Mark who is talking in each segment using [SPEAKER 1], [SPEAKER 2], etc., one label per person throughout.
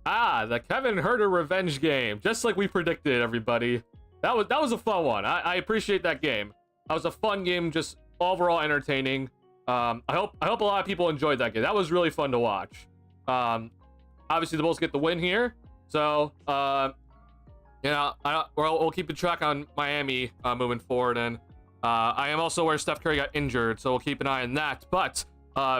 [SPEAKER 1] The Kevin Herter revenge game, just like we predicted, everybody. That was a fun one. I appreciate that game. That was a fun game, just overall entertaining. I hope a lot of people enjoyed that game. That was really fun to watch. Obviously the Bulls get the win here, so we'll keep a track on Miami moving forward, and I am also aware Steph Curry got injured, so we'll keep an eye on that. But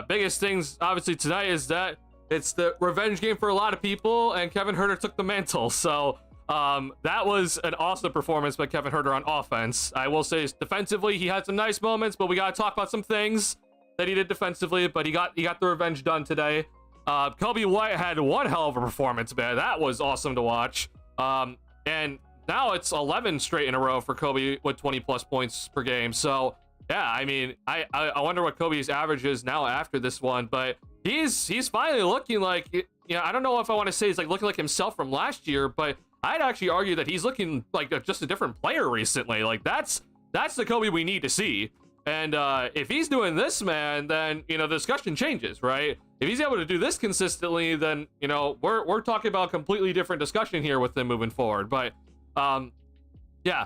[SPEAKER 1] biggest things obviously tonight is that it's the revenge game for a lot of people, and Kevin Herter took the mantle. So that was an awesome performance by Kevin Herter on offense. I will say defensively, he had some nice moments, but we got to talk about some things that he did defensively, but he got the revenge done today. Kobe White had one hell of a performance, man. That was awesome to watch. And now it's 11 straight in a row for Kobe with 20 plus points per game. So yeah, I mean, I wonder what Kobe's average is now after this one, but he's finally looking like, you know, I don't know if I want to say he's like looking like himself from last year, but I'd actually argue that he's looking like just a different player recently. Like that's the Kobe we need to see. And if he's doing this, man, then, you know, the discussion changes, right? If he's able to do this consistently, then, you know, we're talking about a completely different discussion here with him moving forward. But yeah,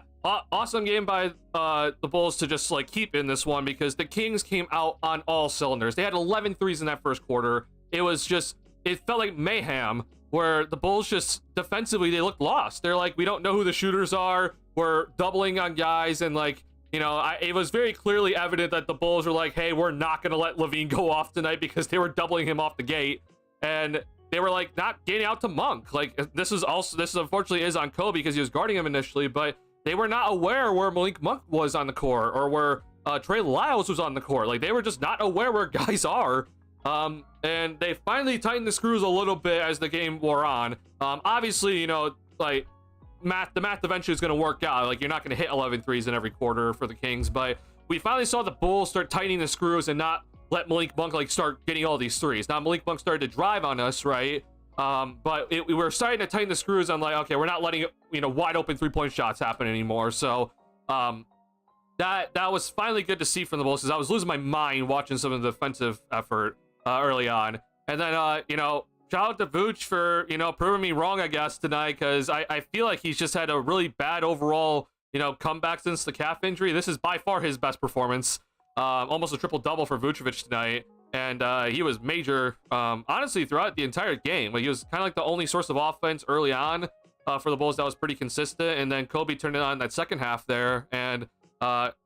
[SPEAKER 1] awesome game by the Bulls to just like keep in this one, because the Kings came out on all cylinders. They had 11 threes in that first quarter. It felt like mayhem, where the Bulls just defensively, they looked lost. They're like, we don't know who the shooters are. We're doubling on guys, and like, you know, it was very clearly evident that the Bulls were like, hey, we're not going to let Levine go off tonight, because they were doubling him off the gate. And they were like not getting out to Monk. Like this unfortunately is on Kobe because he was guarding him initially, but they were not aware where Malik Monk was on the court, or where Trey Lyles was on the court. Like they were just not aware where guys are. And they finally tightened the screws a little bit as the game wore on. Obviously, you know, like the math eventually is going to work out. Like you're not going to hit 11 threes in every quarter for the Kings, but we finally saw the Bulls start tightening the screws and not let Malik Monk like start getting all these threes. Now Malik Monk started to drive on us, right? But we were starting to tighten the screws on like, okay, we're not letting, you know, wide open 3-point shots happen anymore. So that was finally good to see from the Bulls, because I was losing my mind watching some of the defensive effort early on. And then you know, shout out to Vooch for, you know, proving me wrong, I guess, tonight, because I feel like he's just had a really bad overall, you know, comeback since the calf injury. This is by far his best performance. Almost a triple-double for Vucevic tonight. And he was major, honestly, throughout the entire game. Like he was kind of like the only source of offense early on for the Bulls that was pretty consistent. And then Kobe turned it on in that second half there, and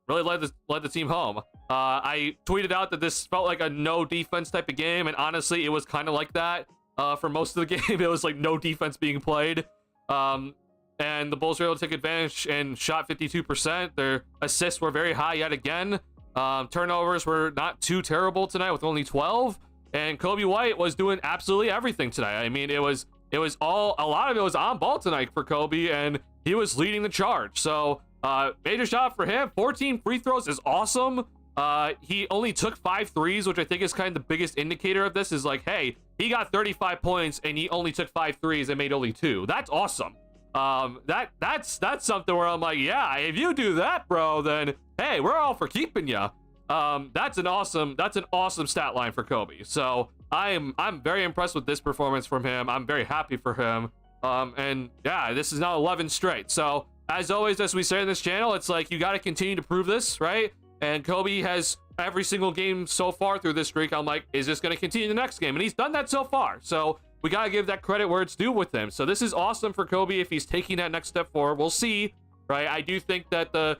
[SPEAKER 1] really led the team home. I tweeted out that this felt like a no defense type of game, and honestly, it was kind of like that for most of the game. It was like no defense being played. And the Bulls were able to take advantage and shot 52%. Their assists were very high yet again. Turnovers were not too terrible tonight with only 12, and Kobe White was doing absolutely everything tonight. I mean, it was all, a lot of it was on ball tonight for Kobe, and he was leading the charge. So major shot for him. 14 free throws is awesome. He only took 5 threes, which I think is kind of the biggest indicator of this, is like, hey, he got 35 points and he only took 5 threes and made only 2. That's awesome. That's something where I'm like, yeah, if you do that, bro, then hey, we're all for keeping you. That's an awesome stat line for Kobe. So I'm very impressed with this performance from him. I'm very happy for him. And yeah, this is now 11 straight. So as always, as we say in this channel, it's like you got to continue to prove this, right? And Kobe has every single game so far through this streak. I'm like, is this going to continue the next game? And he's done that so far. So we got to give that credit where it's due with him. So this is awesome for Kobe if he's taking that next step forward. We'll see, right? I do think that the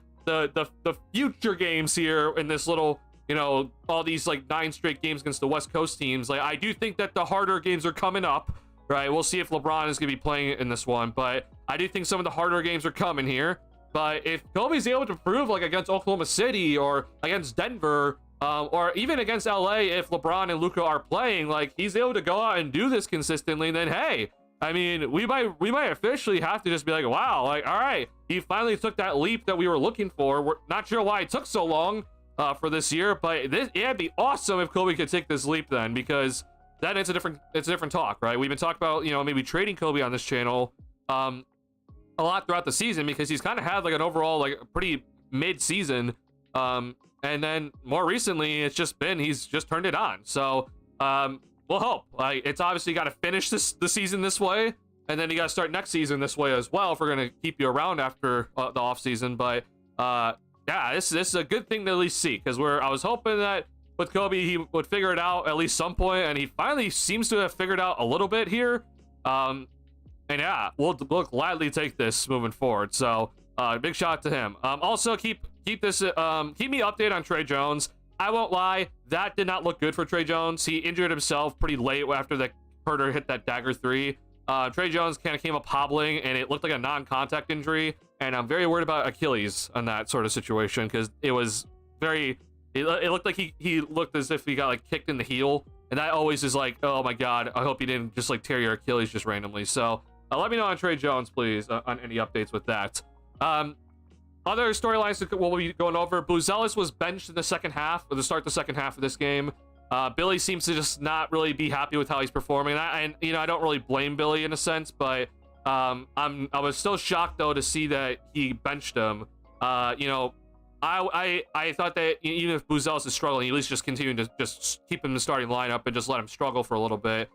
[SPEAKER 1] future games here in this little, you know, all these like 9 straight games against the West Coast teams, like I do think that the harder games are coming up, right? We'll see if LeBron is going to be playing in this one, but I do think some of the harder games are coming here. But if Kobe's able to prove, like against Oklahoma City or against Denver, or even against LA, if LeBron and Luka are playing, like he's able to go out and do this consistently, then hey, I mean, we might officially have to just be like, wow, like, all right, he finally took that leap that we were looking for. We're not sure why it took so long for this year, but it'd be awesome if Kobe could take this leap then, because then it's a different talk, right? We've been talking about, you know, maybe trading Kobe on this channel a lot throughout the season, because he's kind of had like an overall like pretty mid-season, and then more recently it's just been he's just turned it on. So we'll hope. Like, it's obviously got to finish the season this way, and then you got to start next season this way as well if we're gonna keep you around after the off season. But yeah, this is a good thing to at least see, because I was hoping that with Kobe he would figure it out at least some point, and he finally seems to have figured out a little bit here. And yeah, we'll gladly take this moving forward. So big shout out to him. Also keep me updated on Trey Jones. I won't lie, that did not look good for Trey Jones. He injured himself pretty late after the Herter hit that dagger 3. Trey Jones kind of came up hobbling, and it looked like a non-contact injury, and I'm very worried about Achilles on that sort of situation, because it was very, it looked like he looked as if he got like kicked in the heel, and that always is like, oh my god, I hope you didn't just like tear your Achilles just randomly. So let me know on Trey Jones, please, on any updates with that. Other storylines that we'll be going over: Buzelis was benched in the second half, or to start the second half of this game. Billy seems to just not really be happy with how he's performing, and you know, I don't really blame Billy in a sense, but I was still shocked though to see that he benched him. You know, I thought that even if Buzelis is struggling, at least just continue to just keep him in the starting lineup and just let him struggle for a little bit.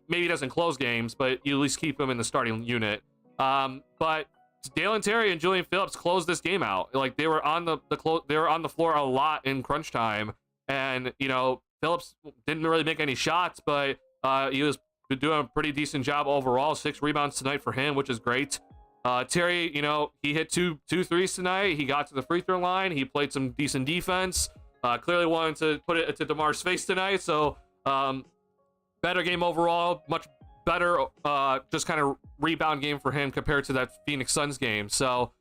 [SPEAKER 1] Maybe he doesn't close games, but you at least keep him in the starting unit. But Dalen Terry and Julian Phillips closed this game out. Like, they were on the floor a lot in crunch time, and you know, Phillips didn't really make any shots, but he was doing a pretty decent job overall. 6 rebounds tonight for him, which is great. Terry, you know, he hit two threes tonight. He got to the free throw line. He played some decent defense. Clearly wanted to put it to DeMar's face tonight. So better game overall, much better just kind of rebound game for him compared to that Phoenix Suns game. So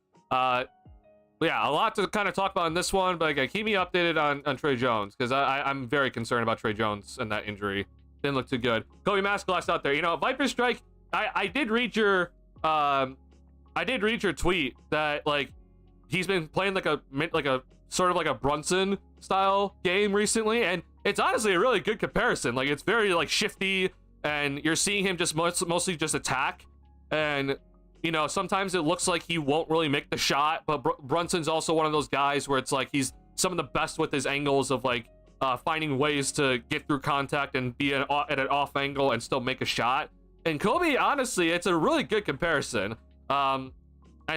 [SPEAKER 1] yeah, a lot to kind of talk about in this one, but keep me updated on Trey Jones, because I'm very concerned about Trey Jones and that injury. Didn't look too good. Kobe Maskglass out there, you know, Viper Strike. I did read your tweet that like he's been playing like a sort of like a Brunson style game recently, and it's honestly a really good comparison. Like, it's very like shifty, and you're seeing him just mostly just attack, and you know, sometimes it looks like he won't really make the shot, but Brunson's also one of those guys where it's like he's some of the best with his angles of like finding ways to get through contact and be at an off angle and still make a shot. And Kobe, honestly, it's a really good comparison. And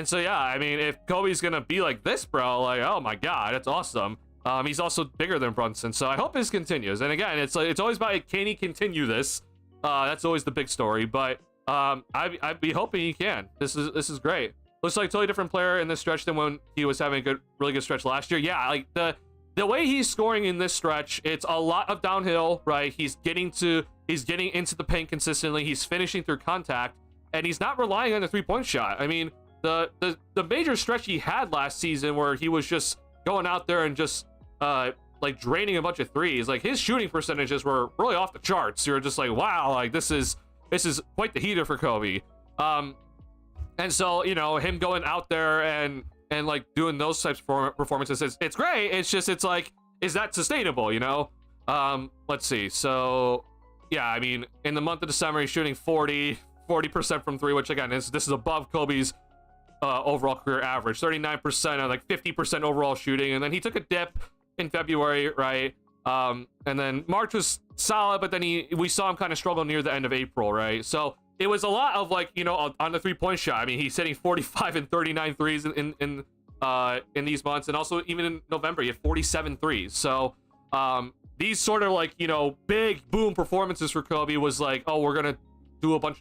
[SPEAKER 1] so yeah, I mean, if Kobe's gonna be like this, bro, like, oh my god, it's awesome. He's also bigger than Brunson, so I hope this continues. And again, it's always about, can he continue this? That's always the big story, but I'd be hoping he can. This is great. Looks like a totally different player in this stretch than when he was having a really good stretch last year. Yeah, like the way he's scoring in this stretch, it's a lot of downhill, right? He's getting into the paint consistently. He's finishing through contact, and he's not relying on the three-point shot. I mean, the major stretch he had last season where he was just going out there and just like draining a bunch of threes, like his shooting percentages were really off the charts. You're just like, wow, like this is quite the heater for Kobe. And so, you know, him going out there and like doing those types of performances, it's great. It's like, is that sustainable, you know? Let's see. So yeah, I mean, in the month of December, he's shooting 40% from 3, which again this is above Kobe's overall career average. 39% and like 50% overall shooting, and then he took a dip in February, right? And then March was solid, but then we saw him kind of struggle near the end of April, right? So it was a lot of like, you know, on the three-point shot. I mean, he's hitting 45 and 39 threes in these months, and also even in November he had 47 threes. So these sort of like, you know, big boom performances for Kobe was like, oh, we're gonna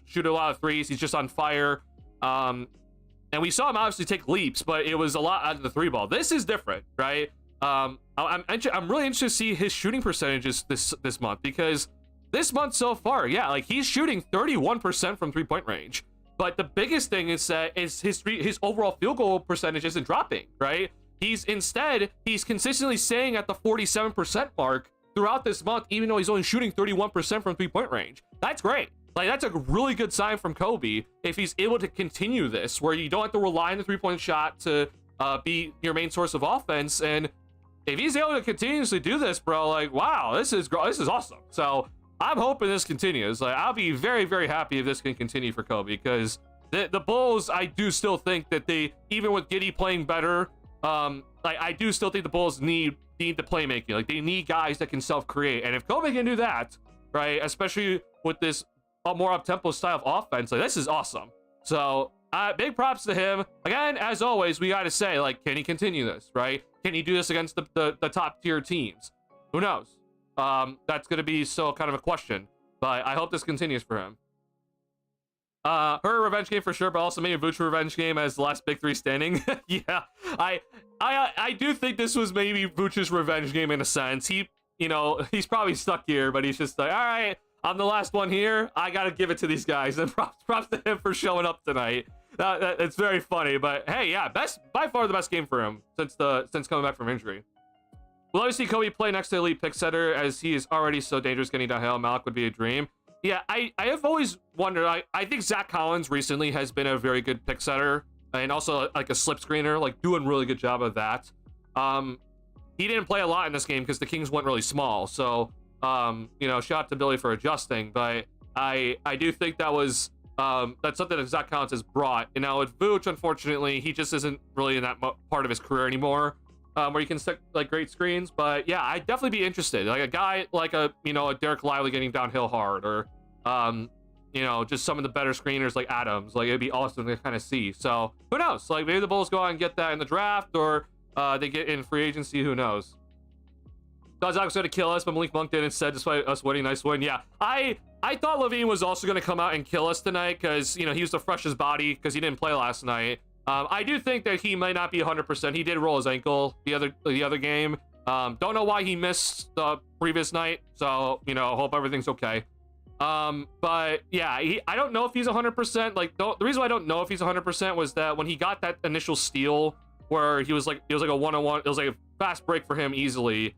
[SPEAKER 1] shoot a lot of threes. He's just on fire. And we saw him obviously take leaps, but it was a lot out of the three ball. This is different, right? I'm really interested to see his shooting percentages this month, because this month so far, yeah, like he's shooting 31% from 3-point range. But the biggest thing is that his overall field goal percentage isn't dropping, right? He's consistently staying at the 47% mark throughout this month, even though he's only shooting 31% from 3-point range. That's great. Like, that's a really good sign from Kobe if he's able to continue this, where you don't have to rely on the 3-point shot to be your main source of offense. And if he's able to continuously do this, bro, like, wow, this is awesome. So I'm hoping this continues. Like, I'll be very, very happy if this can continue for Kobe, because the Bulls, I do still think that they, even with Giddey playing better, like, I do still think the Bulls need the playmaking. Like, they need guys that can self-create, and if Kobe can do that, right? Especially with this more up-tempo style of offense. Like, this is awesome. So big props to him. Again, as always, we got to say, like, can he continue this, right? Can he do this against the top tier teams? Who knows? That's going to be still kind of a question, but I hope this continues for him. Her revenge game for sure, but also maybe Vooch revenge game as the last big three standing. Yeah, I do think this was maybe Vooch's revenge game in a sense. He's probably stuck here, but he's just like, all right, I'm the last one here. I gotta give it to these guys, and props to him for showing up tonight. It's very funny, but hey, yeah, by far the best game for him since coming back from injury. We'll always see Kobe play next to elite pick setter, as he is already so dangerous getting downhill. Malik would be a dream. Yeah, I have always wondered. I think Zach Collins recently has been a very good pick setter, and also like a slip screener, like doing a really good job of that. He didn't play a lot in this game because the Kings went really small. So, shout out to Billy for adjusting. But I do think that's something that Zach Collins has brought. And now with Vooch, unfortunately, he just isn't really in that part of his career anymore, where you can stick like great screens. But yeah, I'd definitely be interested. Like a guy like a Derek Lively getting downhill hard, or just some of the better screeners like Adams. Like, it'd be awesome to kind of see. So who knows? Like, maybe the Bulls go out and get that in the draft, or they get in free agency. Who knows? God's was going to kill us, but Malik Monk did instead, despite us winning. Nice win. Yeah, I thought Levine was also going to come out and kill us tonight, because he was the freshest body because he didn't play last night. I do think that he might not be 100%. He did roll his ankle the other game. Don't know why he missed the previous night, so hope everything's okay. But yeah, I don't know if he's 100%. Like, the reason why I don't know if he's 100% was that when he got that initial steal where it was like a one-on-one, it was like a fast break for him easily.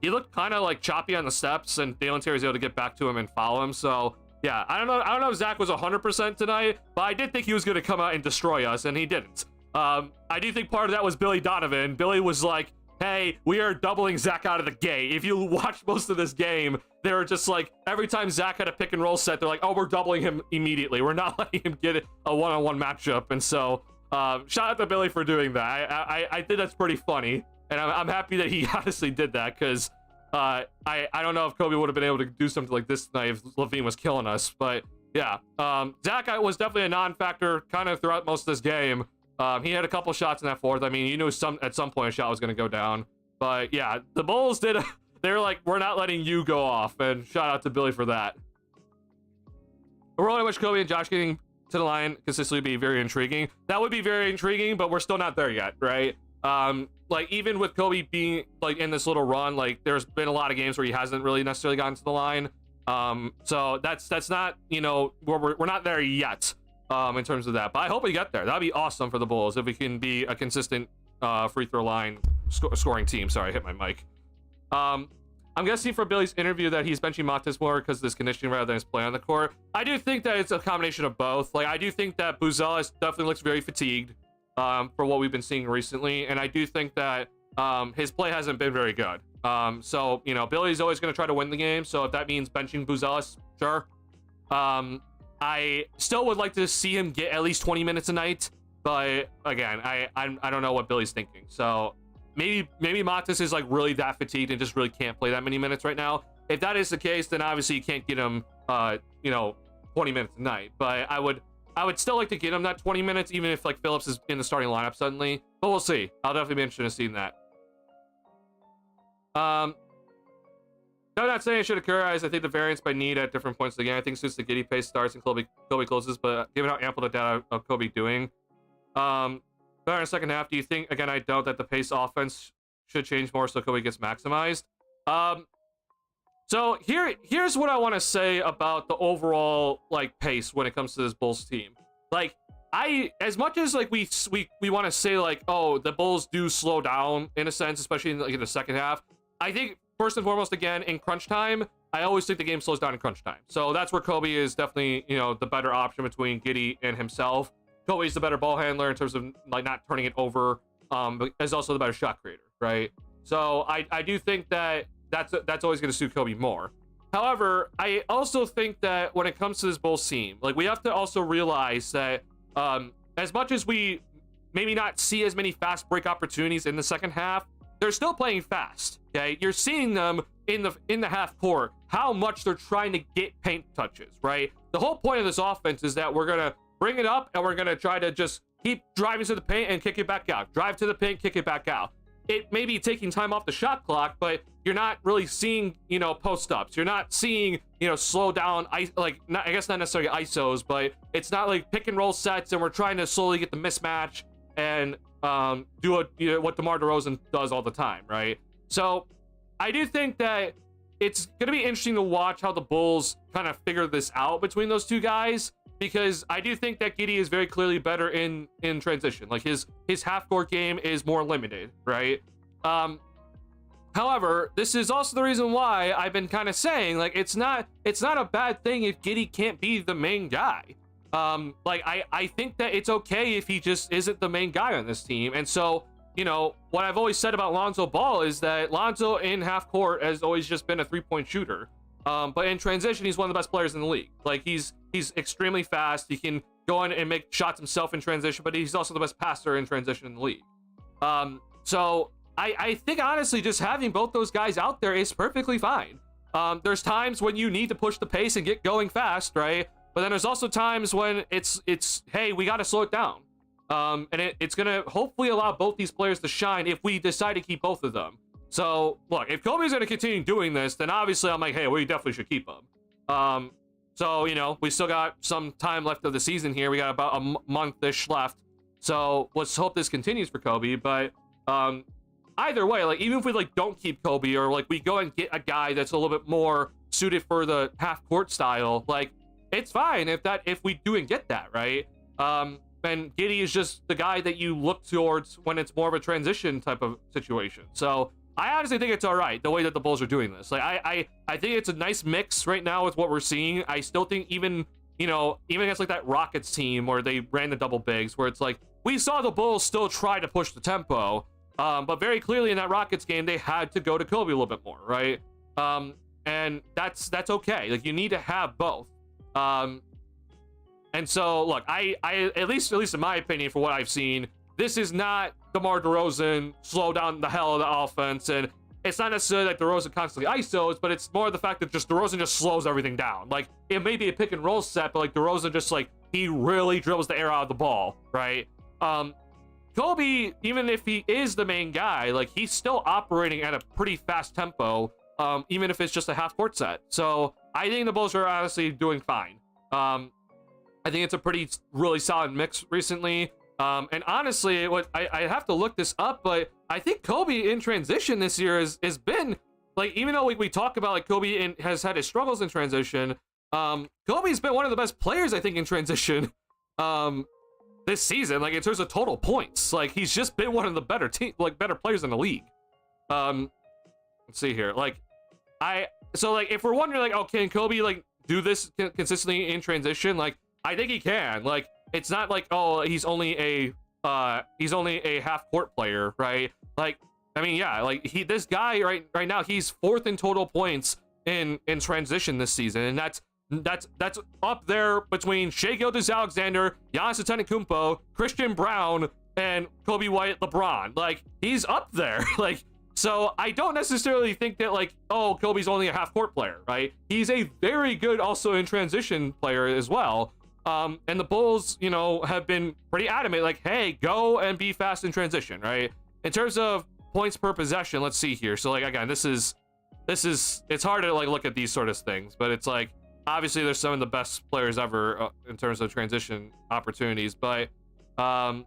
[SPEAKER 1] He looked kind of like choppy on the steps, and Dalen Terry was able to get back to him and follow him. So yeah, I don't know if Zach was 100% tonight, but I did think he was going to come out and destroy us, and he didn't. I do think part of that was Billy Donovan. Billy was like, hey, we are doubling Zach out of the gate. If you watch most of this game, they were just like, every time Zach had a pick and roll set, they're like, oh, we're doubling him immediately. We're not letting him get a one-on-one matchup. And so shout out to Billy for doing that. I think that's pretty funny. And I'm happy that he honestly did that, because I don't know if Kobe would have been able to do something like this tonight if Levine was killing us. But yeah, Zach was definitely a non-factor kind of throughout most of this game. He had a couple shots in that fourth. I mean, you knew at some point a shot was going to go down. But yeah, the Bulls they were like, we're not letting you go off. And shout out to Billy for that. A world in which Kobe and Josh getting to the line consistently would be very intriguing. That would be very intriguing, but we're still not there yet, right? Like, even with Kobe being like in this little run, like there's been a lot of games where he hasn't really necessarily gotten to the line. So that's not, we're not there yet, in terms of that, but I hope we get there. That'd be awesome for the Bulls if we can be a consistent, free throw line scoring team. Sorry, I hit my mic. I'm guessing from Billy's interview that he's benching Montes more because of his conditioning rather than his play on the court. I do think that it's a combination of both. Like, I do think that Buzelis definitely looks very fatigued, for what we've been seeing recently, and I do think that his play hasn't been very good. So Billy's always going to try to win the game, so if that means benching Buzelis, sure. I still would like to see him get at least 20 minutes a night, but again, I don't know what Billy's thinking. So maybe Montes is like really that fatigued and just really can't play that many minutes right now. If that is the case, then obviously you can't get him 20 minutes a night, but I would still like to get him that 20 minutes, even if like Phillips is in the starting lineup suddenly. But we'll see. I'll definitely be interested in seeing that. No, I'm not saying it should occur, as I think the variance by need at different points of the game, I think suits the Giddy pace starts and Kobe closes, but given how ample the data of Kobe doing. Better in the second half, do you think, again, I doubt that the pace offense should change more so Kobe gets maximized? So here's what I want to say about the overall like pace when it comes to this Bulls team. Like, as much as like we want to say like, oh, the Bulls do slow down in a sense, especially in the second half. I think first and foremost, again, in crunch time, I always think the game slows down in crunch time. So that's where Kobe is definitely the better option between Giddy and himself. Kobe's the better ball handler in terms of like not turning it over, but is also the better shot creator, right? So I do think that that's always going to suit Kobe more. However, I also think that when it comes to this Bulls team, like we have to also realize that as much as we maybe not see as many fast break opportunities in the second half, they're still playing fast. Okay, you're seeing them in the half court how much they're trying to get paint touches, right? The whole point of this offense is that we're gonna bring it up and we're gonna try to just keep driving to the paint and kick it back out. Drive to the paint, kick it back out. It may be taking time off the shot clock, but you're not really seeing, post ups. You're not seeing, slow down, I guess not necessarily ISOs, but it's not like pick and roll sets and we're trying to slowly get the mismatch and do what DeMar DeRozan does all the time, right? So I do think that it's going to be interesting to watch how the Bulls kind of figure this out between those two guys, because I do think that Giddey is very clearly better in transition. Like his half-court game is more limited, right? However, this is also the reason why I've been kind of saying, like, it's not a bad thing if Giddey can't be the main guy. I think that it's okay if he just isn't the main guy on this team. And so, what I've always said about Lonzo Ball is that Lonzo in half court has always just been a 3-point shooter. But in transition, he's one of the best players in the league. Like he's extremely fast. He can go in and make shots himself in transition, but he's also the best passer in transition in the league. So I think honestly, just having both those guys out there is perfectly fine. There's times when you need to push the pace and get going fast, right? But then there's also times when it's hey, we got to slow it down. And it's gonna hopefully allow both these players to shine if we decide to keep both of them. So look, if Kobe's gonna continue doing this, then obviously I'm like, hey, we definitely should keep him. So we still got some time left of the season here. We got about a month-ish left. So let's hope this continues for Kobe. But either way, like even if we don't keep Kobe, or like we go and get a guy that's a little bit more suited for the half-court style, like it's fine if we do and get that, right? And Giddey is just the guy that you look towards when it's more of a transition type of situation. So I honestly think it's all right the way that the Bulls are doing this. Like I think it's a nice mix right now with what we're seeing. I still think even against like that Rockets team where they ran the double bigs, where it's like we saw the Bulls still try to push the tempo, but very clearly in that Rockets game they had to go to Kobe a little bit more, right? And that's okay. Like you need to have both. And so, look, I at least in my opinion, for what I've seen, this is not DeMar DeRozan slow down the hell of the offense, and it's not necessarily like DeRozan constantly ISOs, but it's more the fact that just DeRozan just slows everything down. Like, it may be a pick and roll set, but like DeRozan just he really dribbles the air out of the ball, right? Kobe, even if he is the main guy, like he's still operating at a pretty fast tempo, even if it's just a half court set. So I think the Bulls are honestly doing fine. I think it's a really solid mix recently. And honestly, I have to look this up, but I think Kobe in transition this year has been, like, even though we talk about like Kobe has had his struggles in transition, Kobe's been one of the best players, I think, in transition this season. Like in terms of total points, like he's just been one of the better players in the league. Let's see here. So if we're wondering like, oh, can Kobe like do this consistently in transition? Like I think he can. Like it's not like, oh, he's only a half court player, right? Like I mean, yeah, like this guy right now, he's 4th in total points in transition this season, and that's up there between Shai Gilgeous-Alexander, Giannis Antetokounmpo, Christian Brown, and Kobe White, LeBron. Like he's up there. Like, so I don't necessarily think that like, oh, Kobe's only a half court player, right? He's a very good also in transition player as well. And the Bulls, have been pretty adamant, like, hey, go and be fast in transition, right? In terms of points per possession, let's see here. So like again, this is it's hard to like look at these sort of things, but it's like obviously there's some of the best players ever in terms of transition opportunities. But I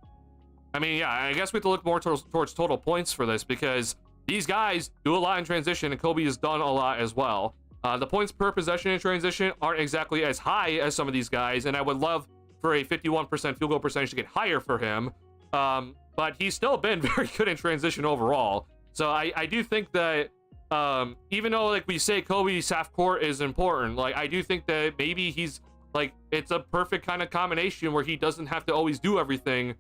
[SPEAKER 1] mean, yeah, I guess we have to look more towards total points for this, because these guys do a lot in transition, and Kobe has done a lot as well. The points per possession in transition aren't exactly as high as some of these guys, and I would love for a 51% field goal percentage to get higher for him. But he's still been very good in transition overall. So I do think that even though like we say Kobe's half court is important, like I do think that maybe he's like, it's a perfect kind of combination where he doesn't have to always do everything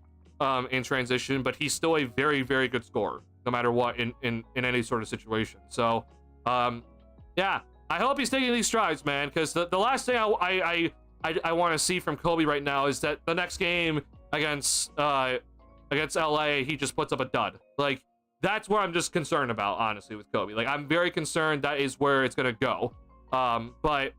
[SPEAKER 1] in transition, but he's still a very, very good scorer no matter what in any sort of situation. So yeah, I hope he's taking these strides, man, because the last thing I want to see from Kobe right now is that the next game against LA, he just puts up a dud. Like that's where I'm just concerned about, honestly, with Kobe. Like, I'm very concerned that is where it's gonna go. But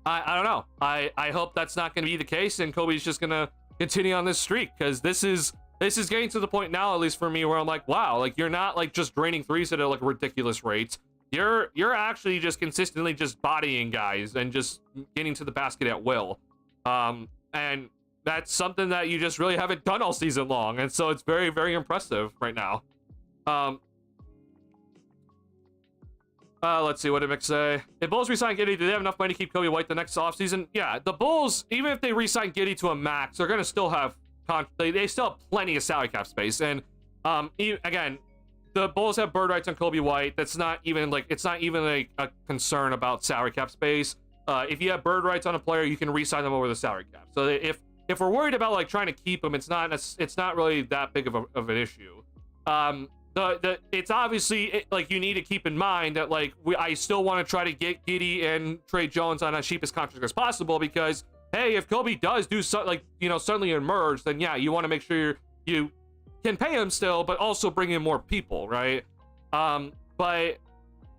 [SPEAKER 1] I don't know. I hope that's not gonna be the case, and Kobe's just gonna continue on this streak, because this is getting to the point now, at least for me, where I'm like, wow, like, you're not like just draining threes at like ridiculous rates. You're actually just consistently just bodying guys and just getting to the basket at will. And that's something that you just really haven't done all season long, and so it's very, very impressive right now. Let's see, what did Mick say? If Bulls resign Giddey, do they have enough money to keep Kobe White the next offseason? Yeah, the Bulls, even if they resign Giddey to a max, they're gonna still have they still have plenty of salary cap space. And again, the Bulls have bird rights on Kobe White. It's not even like a concern about salary cap space. If you have bird rights on a player, you can re-sign them over the salary cap. So if we're worried about like trying to keep him, it's not really that big of an issue. It's obviously like you need to keep in mind that like I still want to try to get Giddey and Trey Jones on as cheapest contract as possible, because hey, if Kobe does do so, like, you know, suddenly emerge, then yeah, you want to make sure you can pay him still, but also bring in more people, right? But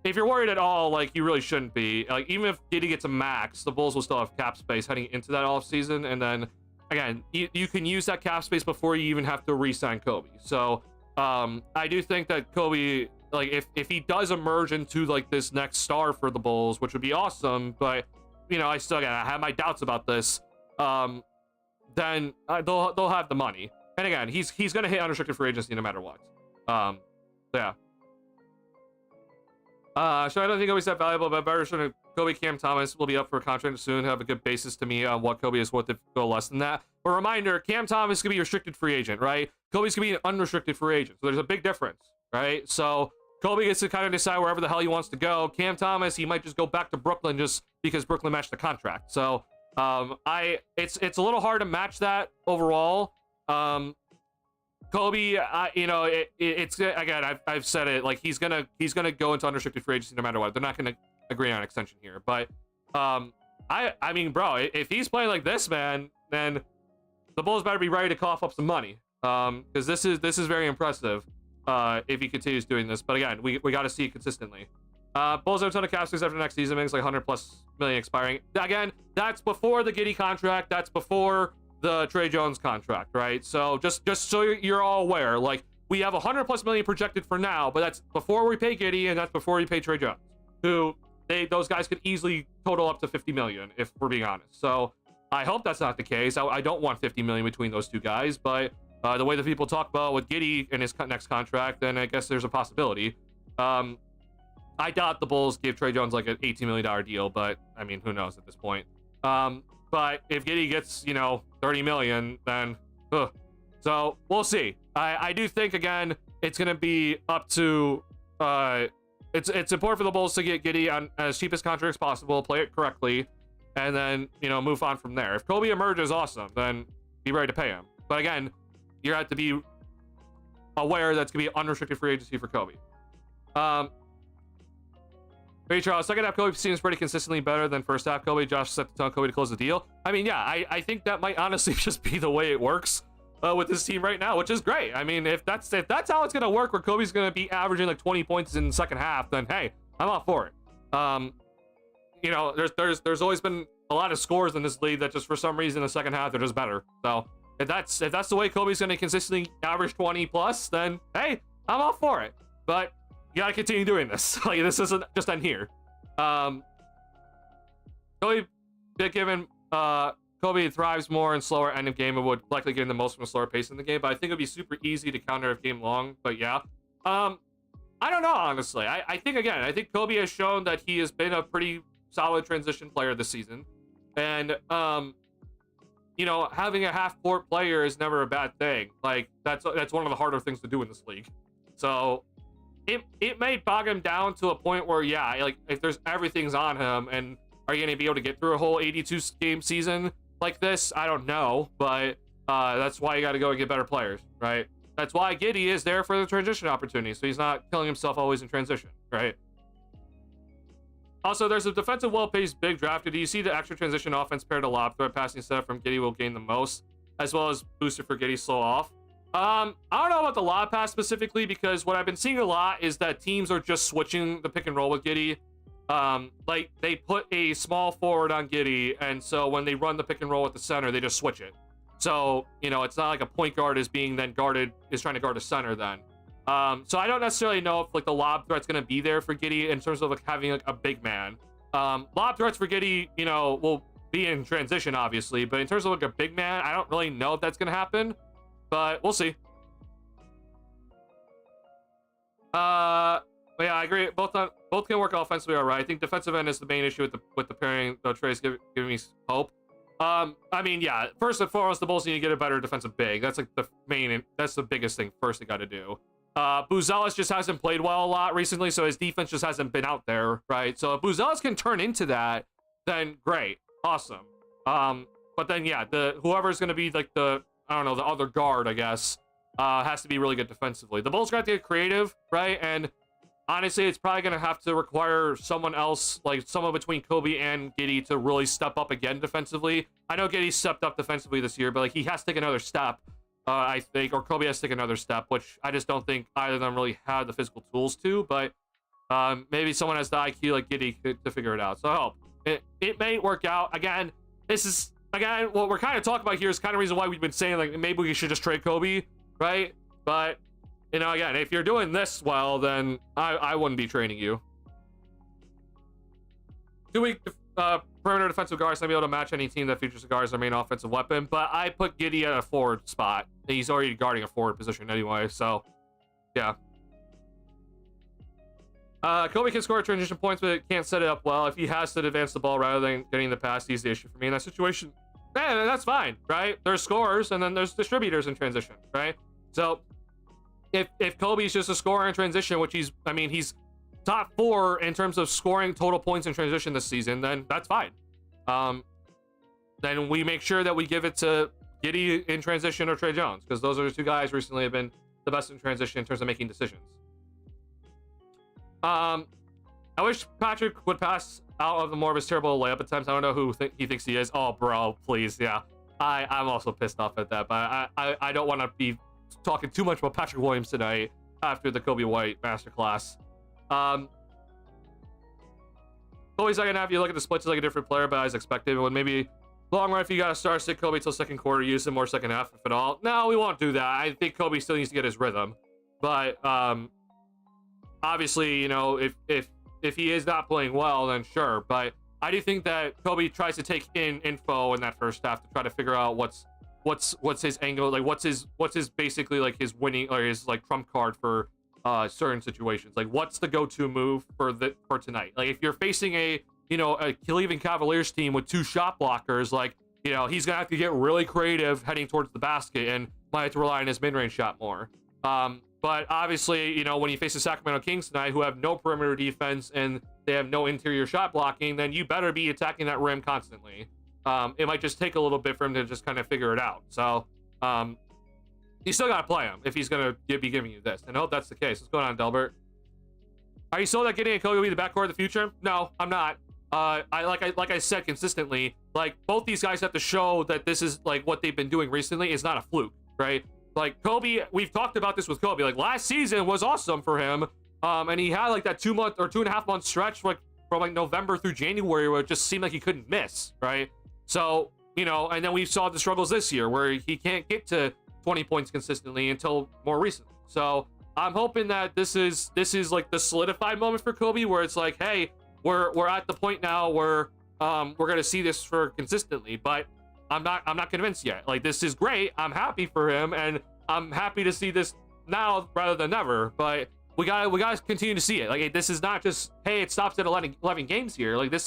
[SPEAKER 1] if you're worried at all, like, you really shouldn't be. Like, even if Giddey gets a max, the Bulls will still have cap space heading into that offseason. And then, again, you can use that cap space before you even have to re-sign Kobe. So, I do think that Kobe, like, if he does emerge into, like, this next star for the Bulls, which would be awesome, but, you know, I still gotta have my doubts about this, then they'll have the money. And again, he's going to hit unrestricted free agency no matter what. Yeah. So I don't think Kobe's that valuable, but better sure Kobe Cam Thomas will be up for a contract soon. Have a good basis to me on what Kobe is worth if go less than that. But reminder, Cam Thomas could be a restricted free agent, right? Kobe's gonna be an unrestricted free agent. So there's a big difference, right? So Kobe gets to kind of decide wherever the hell he wants to go. Cam Thomas, he might just go back to Brooklyn just because Brooklyn matched the contract. So it's a little hard to match that overall. Kobe, you know, it's again, I've said it, like, he's gonna go into unrestricted free agency no matter what. They're not gonna agree on an extension here, but I mean, bro, if he's playing like this, man, then the Bulls better be ready to cough up some money, because this is very impressive if he continues doing this. But again, we got to see it consistently. Bulls have a ton of cap space after next season, makes like 100+ million expiring. Again, that's before the Giddey contract. That's before the Trey Jones contract, right? So just so you're all aware, like, we have 100+ million projected for now, but that's before we pay Giddey, and that's before we pay Trey Jones, who those guys could easily total up to 50 million if we're being honest. So I hope that's not the case. I don't want 50 million between those two guys, but the way that people talk about with Giddey and his next contract, then I guess there's a possibility. I doubt the Bulls gave Trey Jones like an $18 million deal, but I mean, who knows at this point. But if Giddey gets, you know, 30 million, then so we'll see. I do think, again, it's gonna be up to it's important for the Bulls to get Giddey on as cheapest contract as possible, play it correctly, and then, you know, move on from there. If Kobe emerges awesome, then be ready to pay him. But again, you have to be aware that's gonna be unrestricted free agency for Kobe. Hey Charles, second half Kobe seems pretty consistently better than first half Kobe. Josh set the tone Kobe to close the deal. I mean, yeah, I think that might honestly just be the way it works with this team right now, which is great. I mean, if that's how it's gonna work, where Kobe's gonna be averaging like 20 points in the second half, then hey, I'm all for it. You know, there's always been a lot of scores in this league that just for some reason in the second half they're just better. So if that's the way Kobe's gonna consistently average 20+, then hey, I'm all for it. But you gotta continue doing this. Like, this isn't just end here. Kobe, given Kobe thrives more in slower end of game and would likely gain the most from a slower pace in the game, but I think it'd be super easy to counter if game long. But yeah, I don't know, honestly. I think Kobe has shown that he has been a pretty solid transition player this season, and you know, having a half-court player is never a bad thing. Like, that's one of the harder things to do in this league. So it may bog him down to a point where, yeah, like, if there's everything's on him, and are you going to be able to get through a whole 82 game season like this? I don't know, but that's why you got to go and get better players, right? That's why Giddey is there for the transition opportunity, so he's not killing himself always in transition, right? Also, there's a defensive, well-paced, big drafted. Do you see the extra transition offense paired to lob threat passing setup from Giddey will gain the most, as well as booster for Giddey's slow off? I don't know about the lob pass specifically, because what I've been seeing a lot is that teams are just switching the pick and roll with Giddey. Like they put a small forward on Giddey, and so when they run the pick and roll with the center, they just switch it. So, you know, it's not like a point guard is being then guarded, is trying to guard a center then. So I don't necessarily know if like the lob threat's going to be there for Giddey in terms of like having like a big man. Lob threats for Giddey, you know, will be in transition obviously, but in terms of like a big man, I don't really know if that's going to happen, but we'll see. But yeah, I agree. Both can work offensively all right. I think defensive end is the main issue with the pairing, though. Trey's giving me hope. I mean, yeah. First and foremost, the Bulls need to get a better defensive big. That's like the main. That's the biggest thing. First, they got to do. Buzelis just hasn't played well a lot recently, so his defense just hasn't been out there, right? So if Buzelis can turn into that, then great, awesome. But then yeah, whoever's gonna be like the the other guard, I guess, has to be really good defensively. The Bulls got to get creative, right? And honestly, it's probably going to have to require someone else, like someone between Kobe and Giddey, to really step up again defensively. I know Giddey stepped up defensively this year, but like he has to take another step, I think, or Kobe has to take another step, which I just don't think either of them really have the physical tools to. But maybe someone has the IQ like Giddey to figure it out. So I hope it may work out. Again, what we're kind of talking about here is kind of reason why we've been saying like maybe we should just trade Kobe, right? But you know, again, if you're doing this well, then I wouldn't be training you. 2 week perimeter defensive guards, not be able to match any team that features a guard as their main offensive weapon, but I put Giddey at a forward spot. He's already guarding a forward position anyway, so yeah. Kobe can score transition points, but can't set it up well. If he has to advance the ball rather than getting the pass, he's the issue for me in that situation. Man, that's fine, right? There's scorers and then there's distributors in transition, right? So if Kobe's just a scorer in transition, which he's top 4 in terms of scoring total points in transition this season, then that's fine. Then we make sure that we give it to Giddey in transition or Trey Jones, because those are the two guys recently have been the best in transition in terms of making decisions. I wish Patrick would pass out of the more of his terrible layup attempts. I don't know who he thinks he is. Oh, bro, please, yeah. I'm also pissed off at that, but I don't want to be talking too much about Patrick Williams tonight after the Kobe White masterclass. Kobe's second half, you look at the splits, like a different player, but as expected. When maybe long run, if you got to start sit Kobe till second quarter, use him more second half, if at all. No, we won't do that. I think Kobe still needs to get his rhythm, but obviously, you know, if he is not playing well, then sure. But I do think that Kobe tries to take in info in that first half to try to figure out what's his angle, like what's his basically like his winning or his like trump card for certain situations. Like what's the go-to move for tonight? Like if you're facing a Cleveland Cavaliers team with 2 shot blockers, like, you know, he's gonna have to get really creative heading towards the basket and might have to rely on his mid-range shot more. But obviously, you know, when you face the Sacramento Kings tonight, who have no perimeter defense and they have no interior shot blocking, then you better be attacking that rim constantly. It might just take a little bit for him to just kind of figure it out. So you still got to play him if he's going to be giving you this. And I hope that's the case. What's going on, Delbert? Are you sold that Giddey and Kobe will be the backcourt of the future? No, I'm not. Like I said consistently, like both these guys have to show that this is like what they've been doing recently is not a fluke, right? Like Kobe, we've talked about this with Kobe. Like last season was awesome for him, and he had like that 2 month or 2.5 month stretch, like from like November through January, where it just seemed like he couldn't miss, right? So, you know, and then we saw the struggles this year where he can't get to 20 points consistently until more recently. So I'm hoping that this is like the solidified moment for Kobe, where it's like, hey, we're at the point now where we're gonna see this for consistently. But I'm not convinced yet. Like, this is great. I'm happy for him, and I'm happy to see this now rather than never. But we gotta continue to see it. Like, this is not just, hey, it stops at 11 games here. Like, this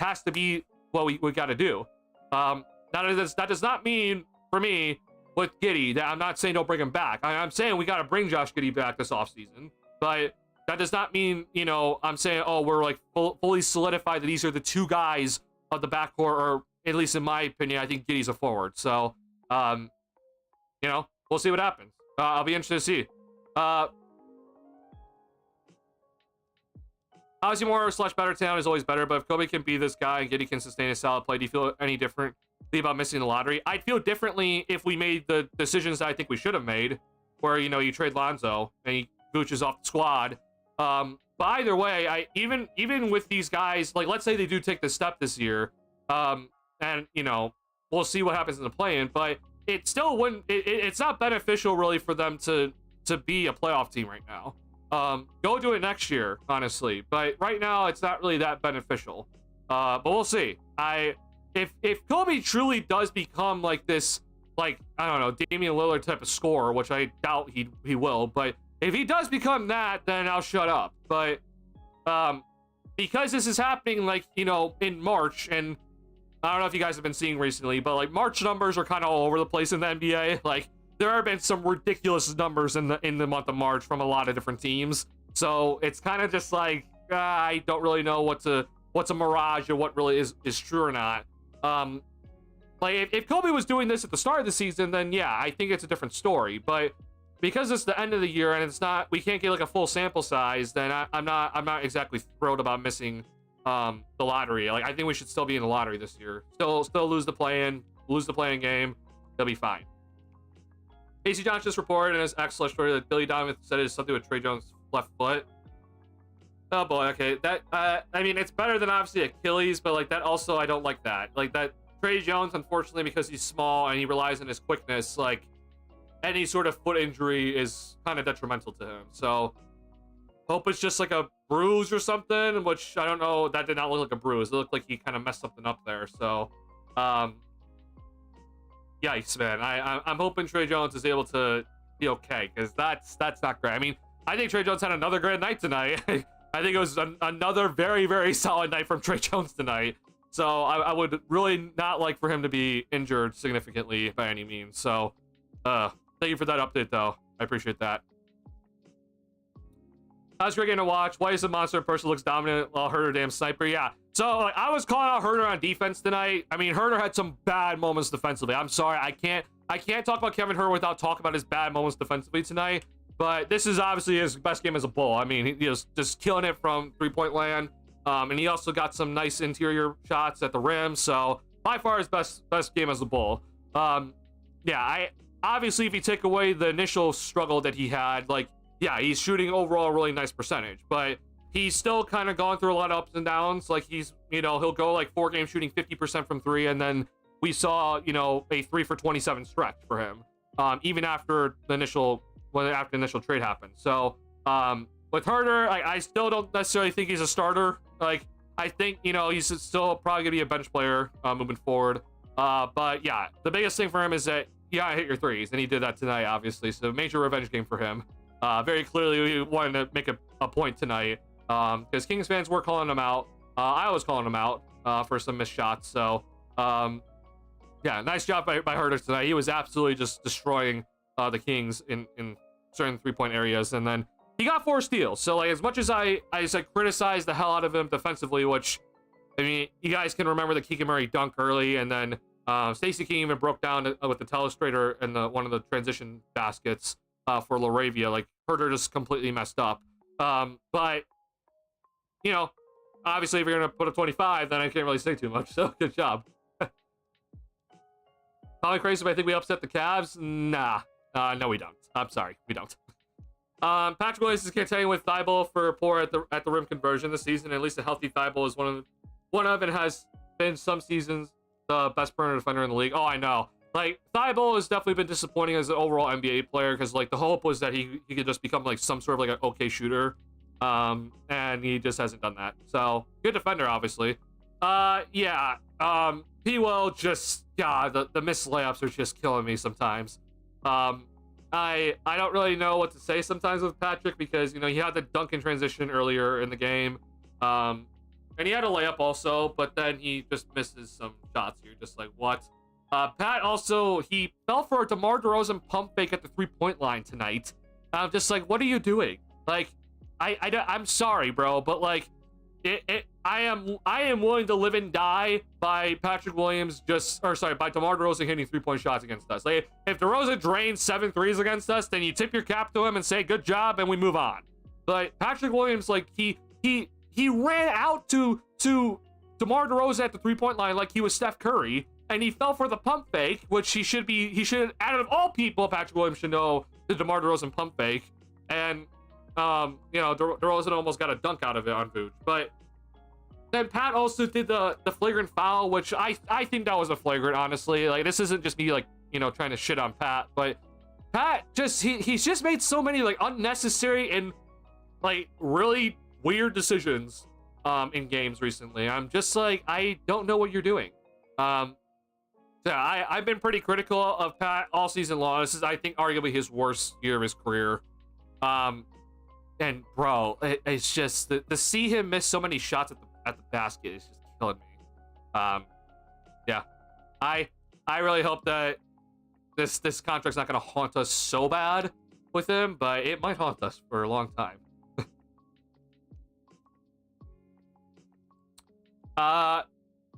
[SPEAKER 1] has to be what we got to do. That does not mean for me with Giddey that I'm not saying don't bring him back. I'm saying we got to bring Josh Giddey back this offseason. But that does not mean, you know, I'm saying, oh, we're like fully solidified that these are the 2 guys of the backcourt, or at least in my opinion, I think Giddey's a forward. So, you know, we'll see what happens. I'll be interested to see. Obviously, more / better talent is always better, but if Kobe can be this guy and Giddey can sustain a solid play, do you feel any different about missing the lottery. I'd feel differently if we made the decisions that I think we should have made, where, you know, you trade Lonzo and he gooches off the squad. But either way, even with these guys, like, let's say they do take the step this year, and, you know, we'll see what happens in the play-in, but it still wouldn't, it's not beneficial really for them to be a playoff team right now. Go do it next year, honestly, but right now it's not really that beneficial. But we'll see. If Kobe truly does become like this, like, I don't know, Damian Lillard type of scorer, which I doubt he will, but if he does become that, then I'll shut up. But because this is happening, like, you know, in March, and I don't know if you guys have been seeing recently, but like March numbers are kind of all over the place in the NBA. Like, there have been some ridiculous numbers in the month of March from a lot of different teams. So it's kind of just like, I don't really know what's a mirage or what really is true or not. Like, if Kobe was doing this at the start of the season, then yeah, I think it's a different story. But because it's the end of the year and we can't get like a full sample size, then I'm not exactly thrilled about missing the lottery. Like, I think we should still be in the lottery this year. Still lose the play-in game. They'll be fine. AC Johnson just reported in his X/story that Billy Donovan said it is something with Trey Jones' left foot. Oh boy, okay. That I mean, it's better than obviously Achilles, but like that also, I don't like that. Like, that Trey Jones, unfortunately, because he's small and he relies on his quickness, like, any sort of foot injury is kind of detrimental to him. So hope it's just like a bruise or something, which I don't know. That did not look like a bruise. It looked like he kind of messed something up there. So yikes, man. I'm hoping Trey Jones is able to be okay, because that's not great. I mean, I think Trey Jones had another great night tonight. I think it was another very, very solid night from Trey Jones tonight. So I would really not like for him to be injured significantly by any means. So thank you for that update, though. I appreciate that. That was a great game to watch. Why is the monster person looks dominant while Herter damn sniper? Yeah. So like, I was calling out Herter on defense tonight. I mean, Herter had some bad moments defensively. I'm sorry. I can't talk about Kevin Herter without talking about his bad moments defensively tonight. But this is obviously his best game as a Bull. I mean, he was just killing it from three-point land. And he also got some nice interior shots at the rim. So by far his best game as a Bull. Yeah, obviously, if you take away the initial struggle that he had, like, yeah, he's shooting overall a really nice percentage, but he's still kind of gone through a lot of ups and downs. Like, he's, you know, he'll go like 4 games shooting 50% from 3, and then we saw, you know, a 3 for 27 stretch for him, even after the initial trade happened. So with Herter, I still don't necessarily think he's a starter. Like, I think, you know, he's still probably gonna be a bench player moving forward. But yeah, the biggest thing for him is that you gotta hit your threes, and he did that tonight, obviously. So major revenge game for him. Very clearly, we wanted to make a point tonight, because Kings fans were calling him out. I was calling him out for some missed shots. So yeah, nice job by Herter tonight. He was absolutely just destroying the Kings in certain 3-point areas, and then he got 4 steals. So like, as much as I criticized the hell out of him defensively, which, I mean, you guys can remember the Keegan Murray dunk early, and then Stacey King even broke down with the telestrator and one of the transition baskets for Laravia. Like, Herter just completely messed up. But, you know, obviously if you're gonna put a 25, then I can't really say too much. So good job. Probably crazy, but I think we upset the Cavs. Nah, no, we don't. I'm sorry, we don't. Patrick Williams is continuing with Thibault for poor at the rim conversion this season. At least a healthy Thibault is one of and has been some seasons the best perimeter defender in the league. Oh, I know. Like, Thibault has definitely been disappointing as an overall NBA player, because like the hope was that he could just become like some sort of like an okay shooter, and he just hasn't done that. So good defender, obviously. Yeah. He will just, God, the missed layups are just killing me sometimes. I don't really know what to say sometimes with Patrick, because, you know, he had the dunk in transition earlier in the game, and he had a layup also, but then he just misses some shots. You're just like, what? Pat also, he fell for a DeMar DeRozan pump fake at the 3-point line tonight. I'm just like, what are you doing? Like, I'm sorry, bro, but like, I am willing to live and die by Patrick Williams by DeMar DeRozan hitting 3-point shots against us. Like, if DeRozan drains 7 threes against us, then you tip your cap to him and say good job, and we move on. But Patrick Williams, like, he ran out to DeMar DeRozan at the 3-point line like he was Steph Curry, and he fell for the pump fake, which he should, out of all people, Patrick Williams should know the DeMar DeRozan pump fake. And, DeRozan almost got a dunk out of it on Vooch. But then Pat also did the flagrant foul, which I think that was a flagrant, honestly. Like, this isn't just me, like, trying to shit on Pat, but Pat he's just made so many, like, unnecessary and, like, really weird decisions in games recently. I'm just like, I don't know what you're doing. I've been pretty critical of Pat all season long. This is, I think, arguably his worst year of his career. And bro, it's just to see him miss so many shots at the basket is just killing me. Yeah, I really hope that this contract's not going to haunt us so bad with him, but it might haunt us for a long time. A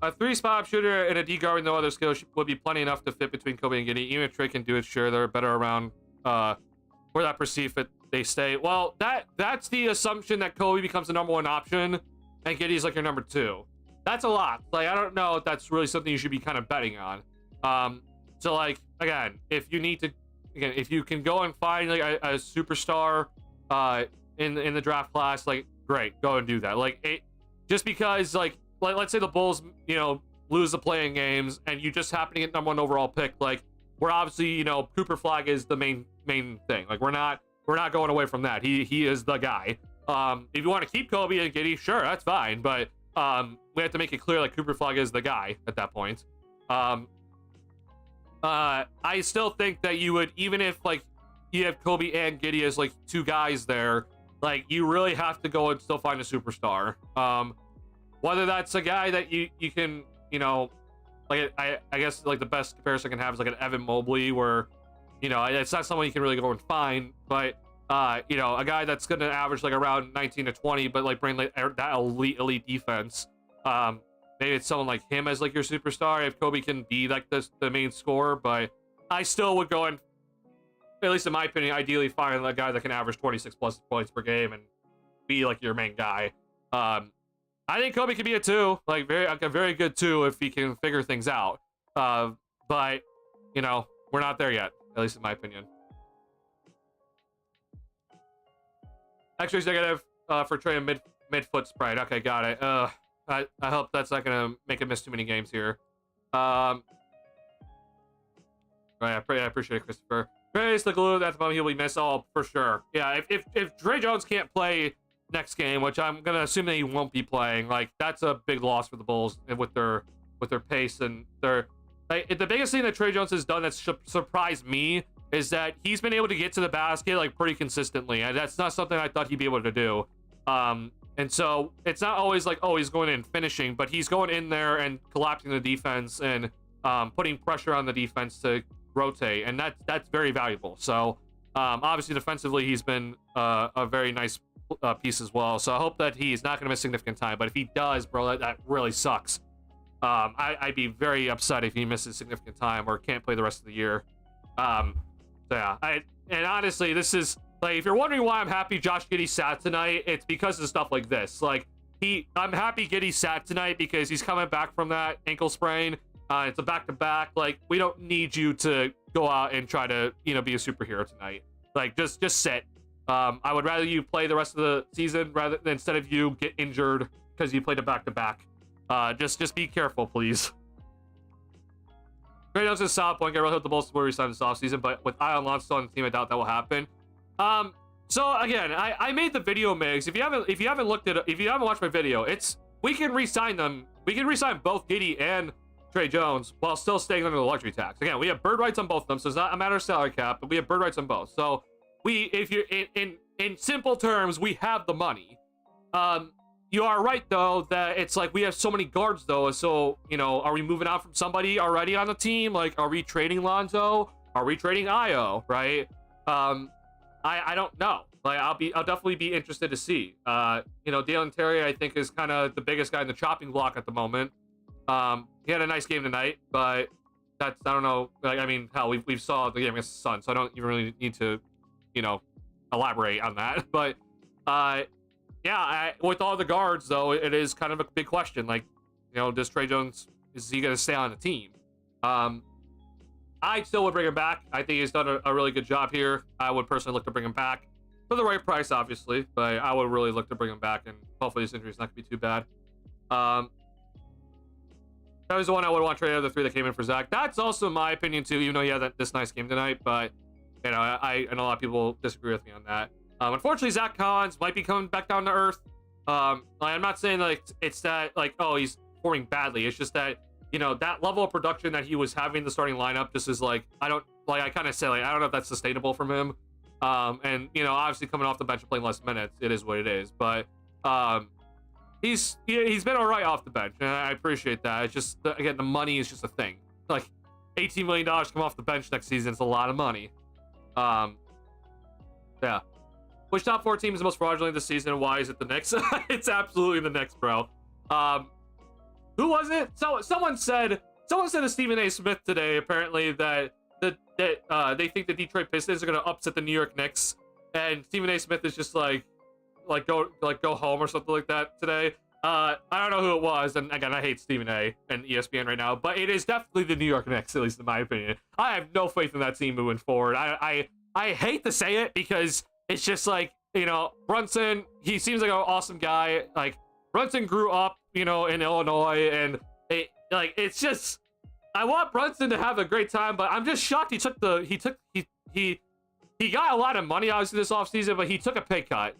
[SPEAKER 1] 3-spot shooter and a D guard with no other skill would be plenty enough to fit between Kobe and Giddey. Even if Trey can do it, sure, they're better around where that perceived fit they stay. Well, that's the assumption that Kobe becomes the number 1 option and Giddey's like your number 2. That's a lot. Like, I don't know if that's really something you should be kind of betting on. So, like, again, if you can go and find like a superstar in the draft class, like, great, go and do that. Like, just because, like, let's say the Bulls, lose the playing games and you just happen to get number 1 overall pick, like, we're obviously, Cooper Flag is the main thing. Like, we're not going away from that. He is the guy. If you want to keep Kobe and Giddey, sure, that's fine. But we have to make it clear, like, Cooper Flag is the guy at that point. I still think that you would, even if, like, you have Kobe and Giddey as, like, 2 guys there, like, you really have to go and still find a superstar. Whether that's a guy that you can, like, I guess, like, the best comparison I can have is like an Evan Mobley, where, it's not someone you can really go and find, but a guy that's going to average like around 19 to 20, but like bring like that elite defense. Maybe it's someone like him as like your superstar if Kobe can be like the main scorer, but I still would go and, at least in my opinion, ideally find a guy that can average 26 plus points per game and be like your main guy. I think Kobe could be a 2, like a very good 2 if he can figure things out. But we're not there yet, at least in my opinion. X-rays negative for Trey and mid-foot sprite. Okay, got it. I hope that's not gonna make him miss too many games here. Right, I appreciate it, Christopher. Trey's the glue. That's the moment he'll be missed. Oh, for sure. Yeah, if Trey Jones can't play next game, which I'm gonna assume that he won't be playing, like, that's a big loss for the Bulls with their pace and their. Like, the biggest thing that Trey Jones has done that's surprised me is that he's been able to get to the basket like pretty consistently, and that's not something I thought he'd be able to do. And so it's not always like, oh, he's going in and finishing, but he's going in there and collapsing the defense and putting pressure on the defense to rotate, and that's very valuable. So obviously defensively he's been a very nice piece as well. So I hope that he's not going to miss significant time, but if he does, bro, that really sucks. I'd be very upset if he misses significant time or can't play the rest of the year. So yeah, and honestly, this is like, if you're wondering why I'm happy Josh Giddey sat tonight, it's because of stuff like this. Like, I'm happy Giddey sat tonight because he's coming back from that ankle sprain. It's a back-to-back. Like, we don't need you to go out and try to, be a superhero tonight. Like, just sit. I would rather you play the rest of the season rather than instead of you get injured because you played a back-to-back. Just be careful, please. Trey Jones is a solid point. I really hope the Bulls will resign this offseason, but with Ion Launch still on the team, I doubt that will happen. So again, I made the video, Migs. If you haven't watched my video, we can re-sign them. We can re-sign both Giddey and Trey Jones while still staying under the luxury tax. Again, we have bird rights on both of them, so it's not a matter of salary cap, but we have bird rights on both. So if you're in simple terms, we have the money. You are right though that it's like we have so many guards though. So are we moving out from somebody already on the team? Like, are we trading Lonzo? Are we trading Io? Right? I don't know. Like, I'll definitely be interested to see. Dalen Terry, I think, is kind of the biggest guy in the chopping block at the moment. He had a nice game tonight, but I don't know. Like, I mean, hell, we saw the game against the Suns, so I don't even really need to, elaborate on that. But yeah, with all the guards though, it is kind of a big question. Like, does Trey Jones, is he going to stay on the team? I still would bring him back. I think he's done a really good job here. I would personally look to bring him back for the right price, obviously, but I would really look to bring him back, and hopefully this injury is not going to be too bad. That was the one I would want to trade out of the three that came in for Zach. That's also my opinion too, even though he had this nice game tonight, but you know, I know a lot of people disagree with me on that. Unfortunately, Zach Collins might be coming back down to earth. I'm not saying like it's that like, oh, he's performing badly. It's just that, you know, that level of production that he was having in the starting lineup just is like, I kind of say like, I don't know if that's sustainable from him. And you know, obviously coming off the bench and playing less minutes, it is what it is. But he's been all right off the bench, and I appreciate that. It's just, again, the money is just a thing. Like $18 million come off the bench next season, it's a lot of money. Yeah. Which top 4 team is the most fraudulent this season? Why is it the Knicks? It's absolutely the Knicks, bro. Who was it? Someone said to Stephen A. Smith today, apparently, that they think the Detroit Pistons are gonna upset the New York Knicks, and Stephen A. Smith is just like go home or something like that today. I don't know who it was, and again, I hate Stephen A. and ESPN right now, but it is definitely the New York Knicks, at least in my opinion. I have no faith in that team moving forward. I hate to say it because it's just like, you know, Brunson, he seems like an awesome guy. Like, Brunson grew up, you know, in Illinois, and it's just, I want Brunson to have a great time, but I'm just shocked he got a lot of money obviously this offseason, but he took a pay cut.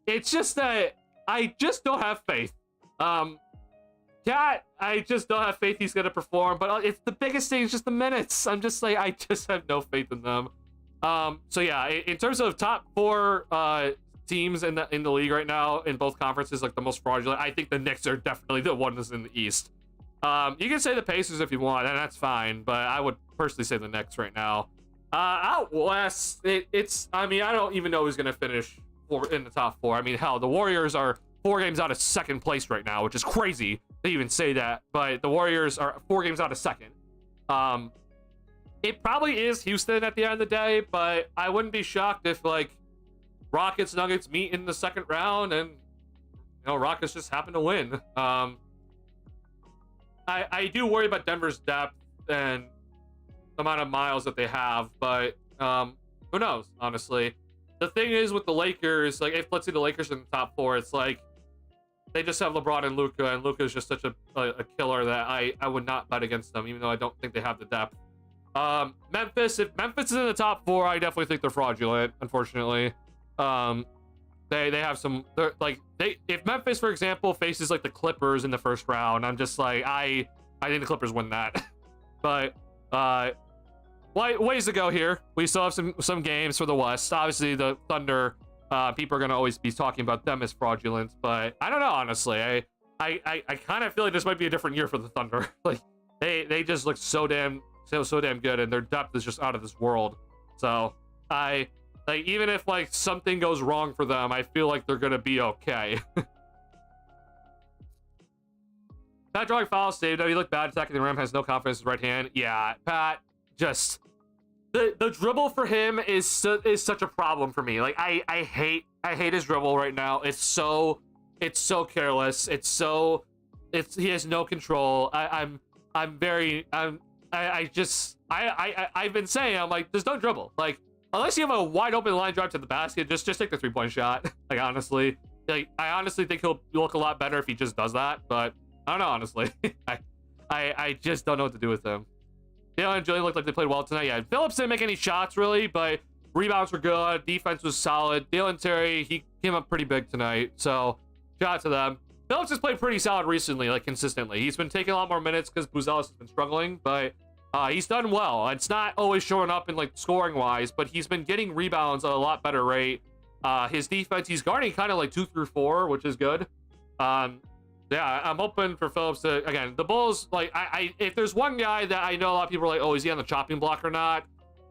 [SPEAKER 1] It's just that I just don't have faith. Cat, I just don't have faith he's gonna perform, but it's the biggest thing is just the minutes. I'm just like, I just have no faith in them. So yeah, in terms of top 4 teams in the league right now in both conferences, like the most fraudulent, I think the Knicks are definitely the one that's in the East. You can say the Pacers if you want, and that's fine, but I would personally say the Knicks right now. Out west, I mean, I don't even know who's gonna finish in the top 4. I mean, hell, the Warriors are 4 games out of second place right now, which is crazy to even say that, but the Warriors are 4 games out of second. It probably is Houston at the end of the day, but I wouldn't be shocked if like Rockets Nuggets meet in the second round and, you know, Rockets just happen to win. I do worry about Denver's depth and the amount of miles that they have, but who knows, honestly. The thing is with the Lakers, like, if let's say the Lakers are in the top 4, it's like they just have LeBron and Luka is just such a killer that I would not bet against them, even though I don't think they have the depth. Memphis, if Memphis is in the top 4, I definitely think they're fraudulent, unfortunately. They have some, if Memphis, for example, faces like the Clippers in the first round, I'm just like, I think the Clippers win that. But ways to go here. We still have some games for the West. Obviously the Thunder, people are gonna always be talking about them as fraudulent, but I don't know, honestly. I kind of feel like this might be a different year for the Thunder. Like they just look so damn good, and their depth is just out of this world. So even if like something goes wrong for them, I feel like they're gonna be okay. Pat drawing foul saved. He looked bad attacking the rim, has no confidence in his right hand. Yeah, Pat, just the dribble for him is such a problem for me. Like I hate his dribble right now. It's so careless. He has no control. I've been saying, I'm like, just don't dribble. Like, unless you have a wide open line drive to the basket, just take the 3-point shot. Like, honestly, like, I honestly think he'll look a lot better if he just does that. But I don't know, honestly. I just don't know what to do with him. Dalen and Julian looked like they played well tonight. Yeah, Phillips didn't make any shots really, but rebounds were good. Defense was solid. Dalen Terry, he came up pretty big tonight. So shout out to them. Phillips has played pretty solid recently, like consistently. He's been taking a lot more minutes because Buzelis has been struggling, but he's done well. It's not always showing up in like scoring wise, but he's been getting rebounds at a lot better rate. His defense, he's guarding kind of like 2 through 4, which is good. Yeah, I'm hoping for Phillips to, again, the Bulls, like, if there's one guy that I know a lot of people are like, oh, is he on the chopping block or not,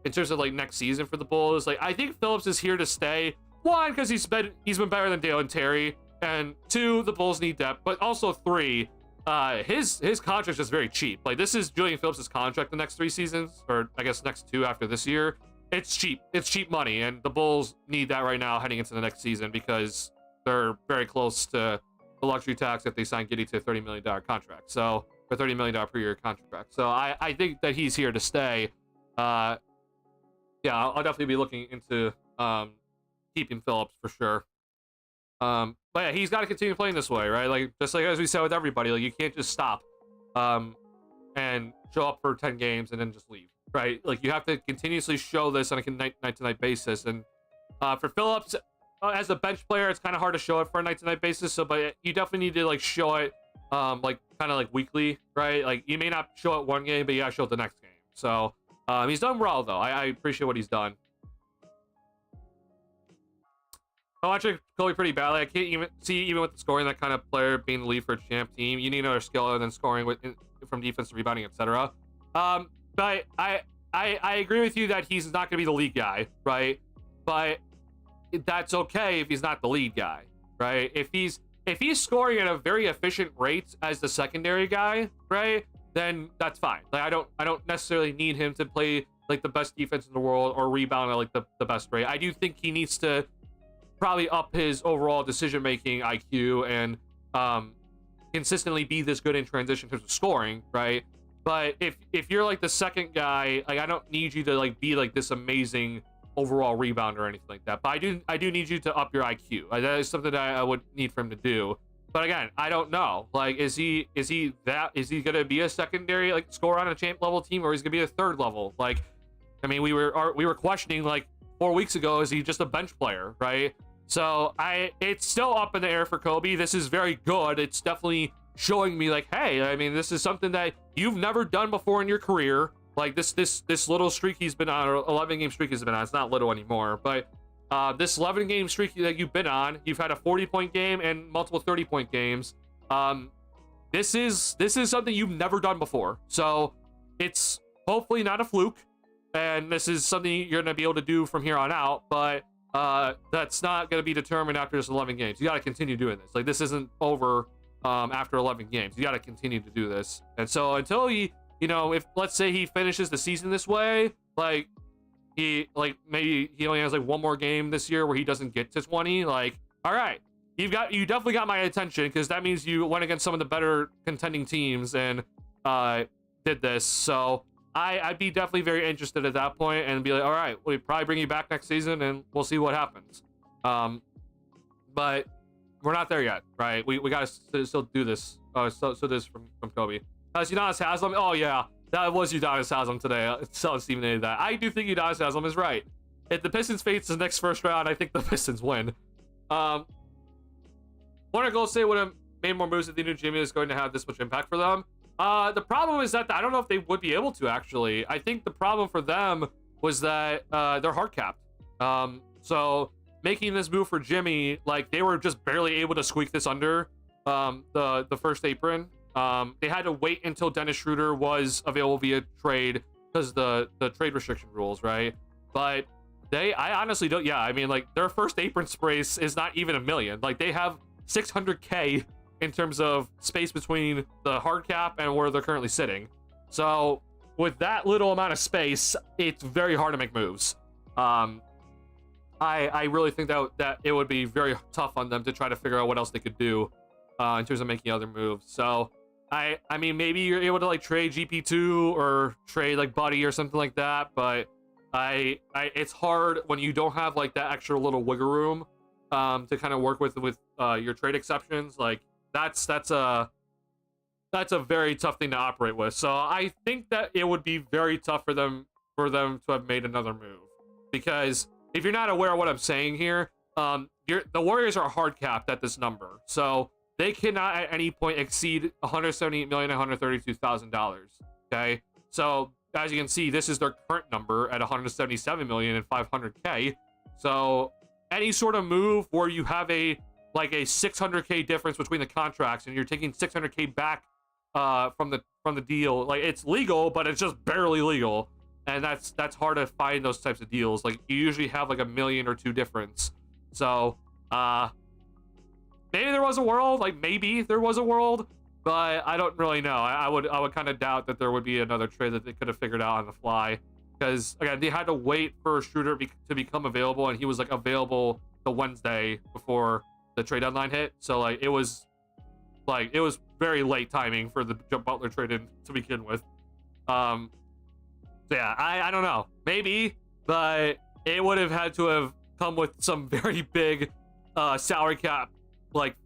[SPEAKER 1] in terms of like next season for the Bulls, like, I think Phillips is here to stay. 1, because he's been better than Dalen Terry, and 2, the Bulls need depth, but also 3, his contract's just very cheap. Like, this is Julian Phillips' contract the next 3 seasons, or I guess next 2 after this year. It's cheap money, and the Bulls need that right now heading into the next season because they're very close to the luxury tax if they sign Giddey to a $30 million contract. So for $30 million per year contract. So I think that he's here to stay. Yeah, I'll definitely be looking into keeping Phillips for sure. But yeah, he's got to continue playing this way, right? Like, just like as we said with everybody, like, you can't just stop and show up for 10 games and then just leave, right? Like, you have to continuously show this on a night-to-night basis. And for Phillips, as a bench player, it's kind of hard to show it for a night-to-night basis. So, but you definitely need to like show it, like kind of like weekly, right? Like, you may not show it one game, but you gotta show it the next game. So he's done well though. I appreciate what he's done. I watch Kobe pretty badly. I can't even see, even with the scoring, that kind of player being the lead for a champ team. You need another skill other than scoring from defense, rebounding, etc. But I agree with you that he's not going to be the lead guy, right? But that's okay if he's not the lead guy, right? If he's scoring at a very efficient rate as the secondary guy, right? Then that's fine. Like, I don't necessarily need him to play like the best defense in the world or rebound at like the best rate. I do think he needs to probably up his overall decision-making IQ and consistently be this good in transition in terms of scoring, right? But if you're like the second guy, like, I don't need you to like be like this amazing overall rebounder or anything like that. But I do need you to up your IQ. That is something that I would need for him to do. But again, I don't know. Like, is he gonna be a secondary like scorer on a champ level team, or is he gonna be a third level? Like, I mean, we were questioning like 4 weeks ago, is he just a bench player, right? So it's still up in the air for Kobe. This is very good. It's definitely showing me like, hey, I mean, this is something that you've never done before in your career. Like this little streak he's been on, or 11 game streak he's been on. It's not little anymore, but this 11 game streak that you've been on, you've had a 40-point game and multiple 30-point games. This is something you've never done before. So it's hopefully not a fluke, and this is something you're gonna be able to do from here on out. But that's not going to be determined after this 11 games. You got to continue doing this. Like, this isn't over after 11 games. You got to continue to do this. And so until he, you know, if let's say he finishes the season this way, like maybe he only has like one more game this year where he doesn't get to 20. Like, all right, you definitely got my attention, because that means you went against some of the better contending teams and did this. So I'd be definitely very interested at that point and be like, all right, we'll probably bring you back next season and we'll see what happens. But we're not there yet, right? We got to still do this. So this from Kobe. Udonis Haslem. Oh yeah, that was Udonis Haslem today. So Stephen A. that. I do think Udonis Haslem is right. If the Pistons face the next first round, I think the Pistons win. Warner Golden State would have made more moves if they knew Jimmy was going to have this much impact for them. The problem is that I don't know if they would be able to, actually. I think the problem for them was that they're hard capped. So making this move for Jimmy, like, they were just barely able to squeak this under the first apron. They had to wait until Dennis Schroeder was available via trade because the trade restriction rules, right? But I honestly don't. Yeah, I mean, like, their first apron space is not even $1 million. Like, they have $600K in terms of space between the hard cap and where they're currently sitting. So with that little amount of space, it's very hard to make moves. I really think that it would be very tough on them to try to figure out what else they could do in terms of making other moves. So I mean, maybe you're able to like trade GP2 or trade like Buddy or something like that, but it's hard when you don't have like that extra little wiggle room to kind of work with your trade exceptions. Like, that's a very tough thing to operate with. So I think that it would be very tough for them to have made another move, because if you're not aware of what I'm saying here, the Warriors are hard capped at this number, so they cannot at any point exceed $178,132,000. Okay, so as you can see, this is their current number at $177,500K. So any sort of move where you have a 600K difference between the contracts and you're taking 600K back from the deal, like, it's legal, but it's just barely legal, and that's hard to find those types of deals. Like, you usually have like $1 million or $2 million difference. So maybe there was a world, but I don't really know. I would kind of doubt that there would be another trade that they could have figured out on the fly, because again, they had to wait for Schroeder to become available, and he was like available the Wednesday before the trade deadline hit. So like, it was like it was very late timing for the Butler trade in to begin with. So yeah, I don't know, maybe, but it would have had to have come with some very big salary cap like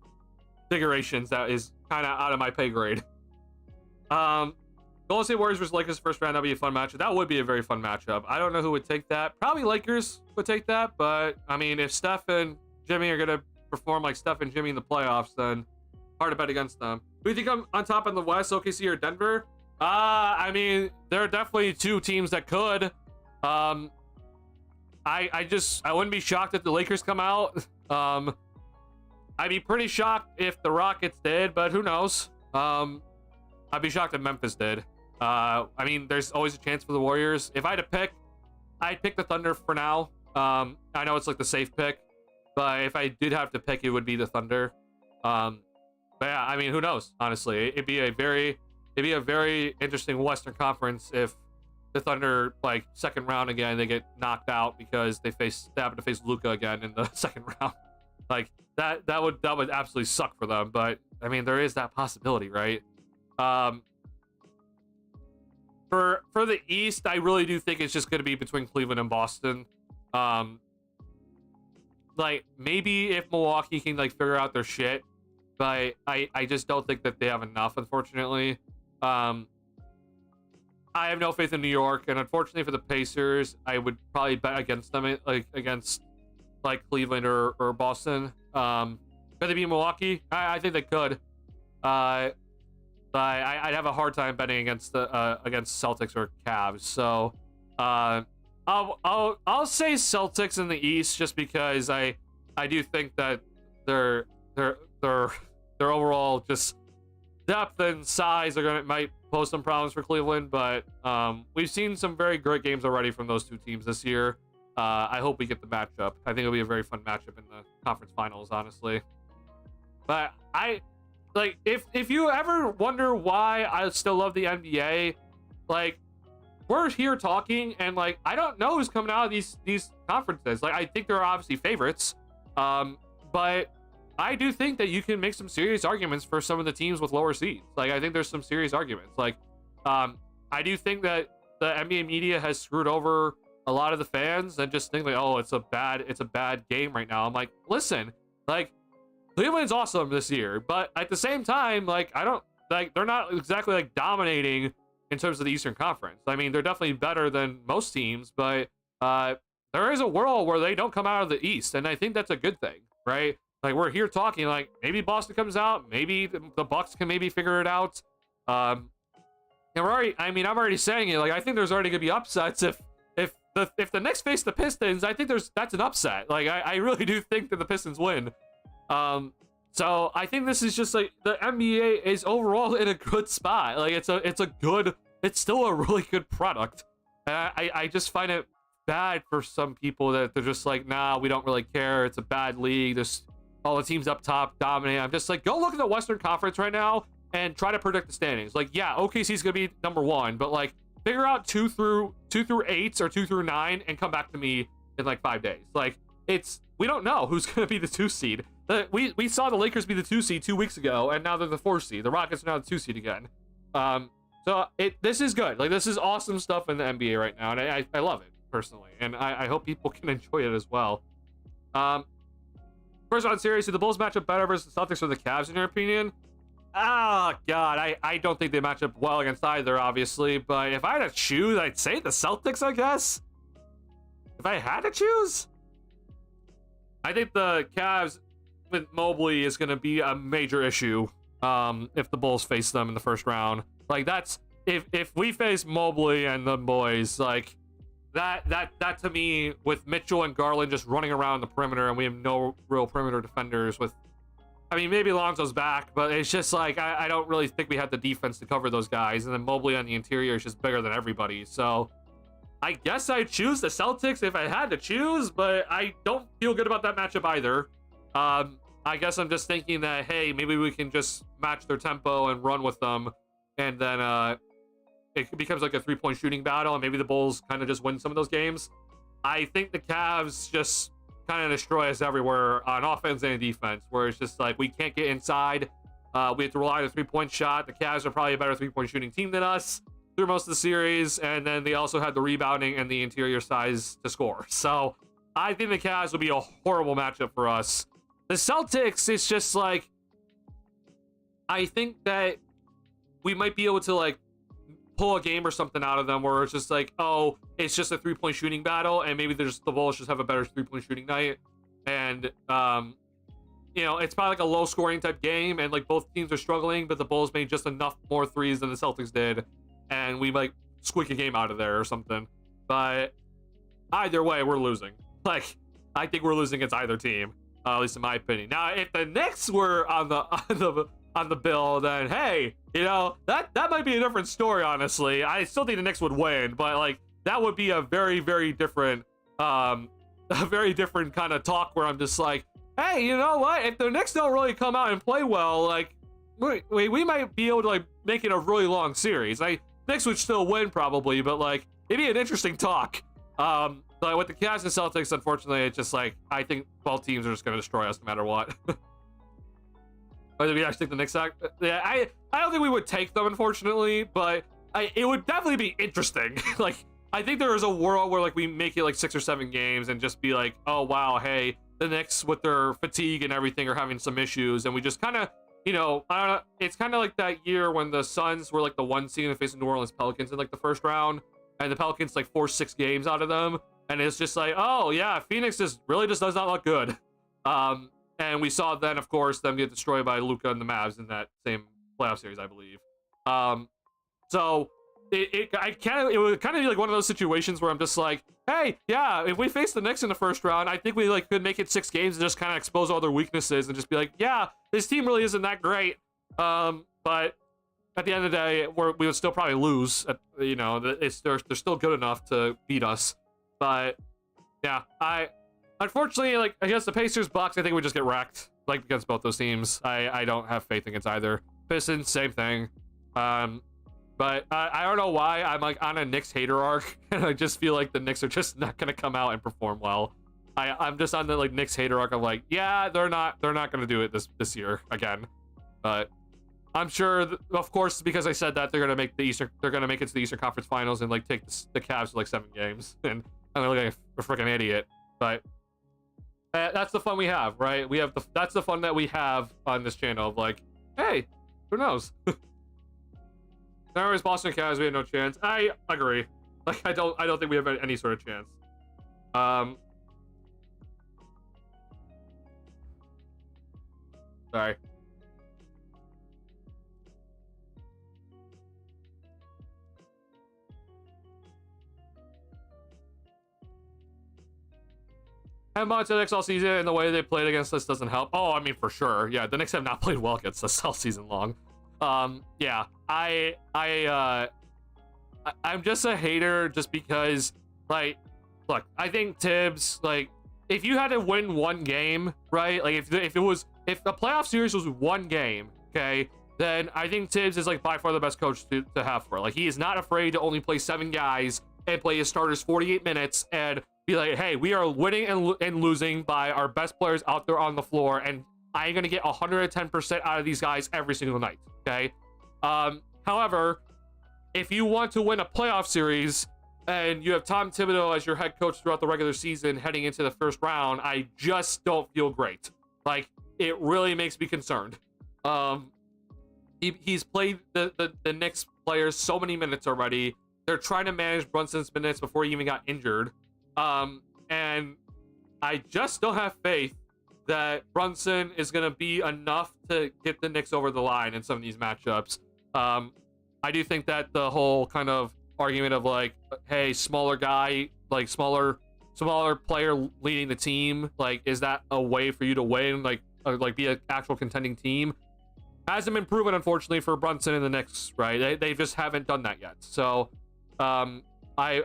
[SPEAKER 1] figurations that is kind of out of my pay grade. Golden State Warriors versus Lakers first round, that'd be a fun matchup. That would be a very fun matchup. I don't know who would take that. Probably Lakers would take that, but I mean, if Steph and Jimmy are gonna perform like Steph and Jimmy in the playoffs, then hard to bet against them. Who do you think I'm on top in the West, OKC or Denver? I mean, there are definitely two teams that could. I wouldn't be shocked if the Lakers come out. I'd be pretty shocked if the Rockets did, but who knows? I'd be shocked if Memphis did. I mean, there's always a chance for the Warriors. If I had to pick, I'd pick the Thunder for now. I know it's like the safe pick, but if I did have to pick, it would be the Thunder. But yeah, I mean, who knows? Honestly, it'd be a very interesting Western Conference if the Thunder, like, second round again, they get knocked out because they happen to face Luka again in the second round. Like that would absolutely suck for them. But I mean, there is that possibility, right? For the East, I really do think it's just going to be between Cleveland and Boston. Like, maybe if Milwaukee can like figure out their shit, but I just don't think that they have enough, unfortunately. I have no faith in New York, and unfortunately for the Pacers, I would probably bet against them, like against like Cleveland or Boston. Could they beat Milwaukee? I think they could. But I'd have a hard time betting against Celtics or Cavs. So I'll say Celtics in the East, just because I do think that their overall just depth and size might pose some problems for Cleveland. But we've seen some very great games already from those two teams this year. I hope we get the matchup. I think it'll be a very fun matchup in the conference finals, honestly. But like, if you ever wonder why I still love the NBA, like, we're here talking, and like, I don't know who's coming out of these conferences. Like, I think there are obviously favorites, but I do think that you can make some serious arguments for some of the teams with lower seeds. Like, I think there's some serious arguments. Like, I do think that the NBA media has screwed over a lot of the fans and just think like, oh, it's a bad game right now. I'm like, listen, like, Cleveland's awesome this year, but at the same time, like, I don't like, they're not exactly like dominating in terms of the Eastern Conference. I mean, they're definitely better than most teams, but there is a world where they don't come out of the East, and I think that's a good thing, right? Like, we're here talking like maybe Boston comes out, maybe the Bucks can maybe figure it out. And I'm already saying it. Like, I think there's already gonna be upsets if the Knicks face the Pistons. I think that's an upset. Like, I really do think that the Pistons win. So I think this is just like, the NBA is overall in a good spot. Like, it's still a really good product. I just find it bad for some people that they're just like, nah, we don't really care. It's a bad league. There's all the teams up top dominate. I'm just like, go look at the Western Conference right now and try to predict the standings. Like, yeah, OKC's gonna be number 1, but like, figure out 2 through 8 or 2 through 9 and come back to me in like 5 days. Like, we don't know who's gonna be the 2 seed. We saw the Lakers be the 2 seed 2 weeks ago, and now they're the 4 seed. The Rockets are now the 2 seed again. So this is good. Like, this is awesome stuff in the NBA right now, and I love it personally, and I hope people can enjoy it as well. First round series, do the Bulls match up better versus the Celtics or the Cavs in your opinion? Oh god, I don't think they match up well against either, obviously, but if I had to choose, I'd say the Celtics, I guess. If I had to choose, I think the Cavs with Mobley is going to be a major issue if the Bulls face them in the first round. Like, that's if we face Mobley and the boys, like, that to me, with Mitchell and Garland just running around the perimeter, and we have no real perimeter defenders with, I mean, maybe Lonzo's back, but it's just like, I don't really think we have the defense to cover those guys, and then Mobley on the interior is just bigger than everybody. So I guess I'd choose the Celtics if I had to choose, but I don't feel good about that matchup either. I guess I'm just thinking that, hey, maybe we can just match their tempo and run with them, and then it becomes like a 3-point shooting battle, and maybe the Bulls kind of just win some of those games. I think the Cavs just kind of destroy us everywhere on offense and defense, where it's just like, we can't get inside. We have to rely on a 3-point shot. The Cavs are probably a better 3-point shooting team than us through most of the series, and then they also had the rebounding and the interior size to score. So I think the Cavs will be a horrible matchup for us. The Celtics, it's just like, I think that we might be able to like pull a game or something out of them where it's just like, oh, it's just a 3-point shooting battle, and maybe the Bulls just have a better 3-point shooting night, and you know, it's probably like a low scoring type game, and like both teams are struggling, but the Bulls made just enough more threes than the Celtics did, and we like squeak a game out of there or something. But either way, we're losing. Like, I think we're losing against either team, at least in my opinion. Now, if the Knicks were on the bill, then hey, you know, that might be a different story, honestly. I still think the Knicks would win, but like that would be a very, very different kind of talk where I'm just like, hey, you know what, if the Knicks don't really come out and play well, like we might be able to like make it a really long series. Knicks would still win probably, but like it'd be an interesting talk. But with the Cavs and Celtics, unfortunately, it's just like, I think both teams are just going to destroy us no matter what. Or we actually think the Knicks, yeah, I don't think we would take them, unfortunately, but it would definitely be interesting. Like, I think there is a world where like we make it like 6 or 7 games and just be like, oh wow, hey, the Knicks with their fatigue and everything are having some issues, and we just kind of, you know, I don't know, it's kind of like that year when the Suns were like the 1 seed and facing New Orleans Pelicans in like the first round, and the Pelicans like forced 6 games out of them, and it's just like, oh yeah, Phoenix just really just does not look good. And we saw then, of course, them get destroyed by Luka and the Mavs in that same playoff series, I believe. So it would kind of be like one of those situations where I'm just like, hey, yeah, if we face the Knicks in the first round, I think we like could make it 6 games and just kind of expose all their weaknesses and just be like, yeah, this team really isn't that great. But at the end of the day, we would still probably lose. You know, they're still good enough to beat us. But yeah, unfortunately, like against the Pacers, Bucks, I think we just get wrecked. Like against both those teams, I don't have faith against either. Pistons, same thing. But I don't know why I'm like on a Knicks hater arc, and I just feel like the Knicks are just not gonna come out and perform well. I'm just on the like Knicks hater arc of like, yeah, they're not gonna do it this year again. But I'm sure, of course, because I said that, they're gonna make it to the Eastern Conference Finals and like take the Cavs to like 7 games, and I'm gonna look like a freaking idiot. But that's the fun we have, right? That's the fun that we have on this channel of like, hey, who knows? Anyways, Boston Cavs, we have no chance. I agree. Like, I don't think we have any sort of chance. Sorry. And on to the Knicks all season, and the way they played against us doesn't help. Oh, I mean, for sure. Yeah, the Knicks have not played well against us all season long. Yeah, I'm just a hater just because, like, look, I think Tibbs, like, if you had to win 1 game, right? Like, if the playoff series was 1 game, okay, then I think Tibbs is like by far the best coach to have for it. Like, he is not afraid to only play 7 guys and play his starters 48 minutes and be like, hey, we are winning and losing by our best players out there on the floor, and I'm gonna get 110% out of these guys every single night. Okay. However, if you want to win a playoff series and you have Tom Thibodeau as your head coach throughout the regular season heading into the first round, I just don't feel great. Like, it really makes me concerned. He's played the Knicks players so many minutes already. They're trying to manage Brunson's minutes before he even got injured. And I just don't have faith that Brunson is going to be enough to get the Knicks over the line in some of these matchups. I do think that the whole kind of argument of like, hey, smaller guy, like smaller player leading the team, like, is that a way for you to win, like be an actual contending team? Hasn't been proven, unfortunately, for Brunson and the Knicks, right? They just haven't done that yet. So I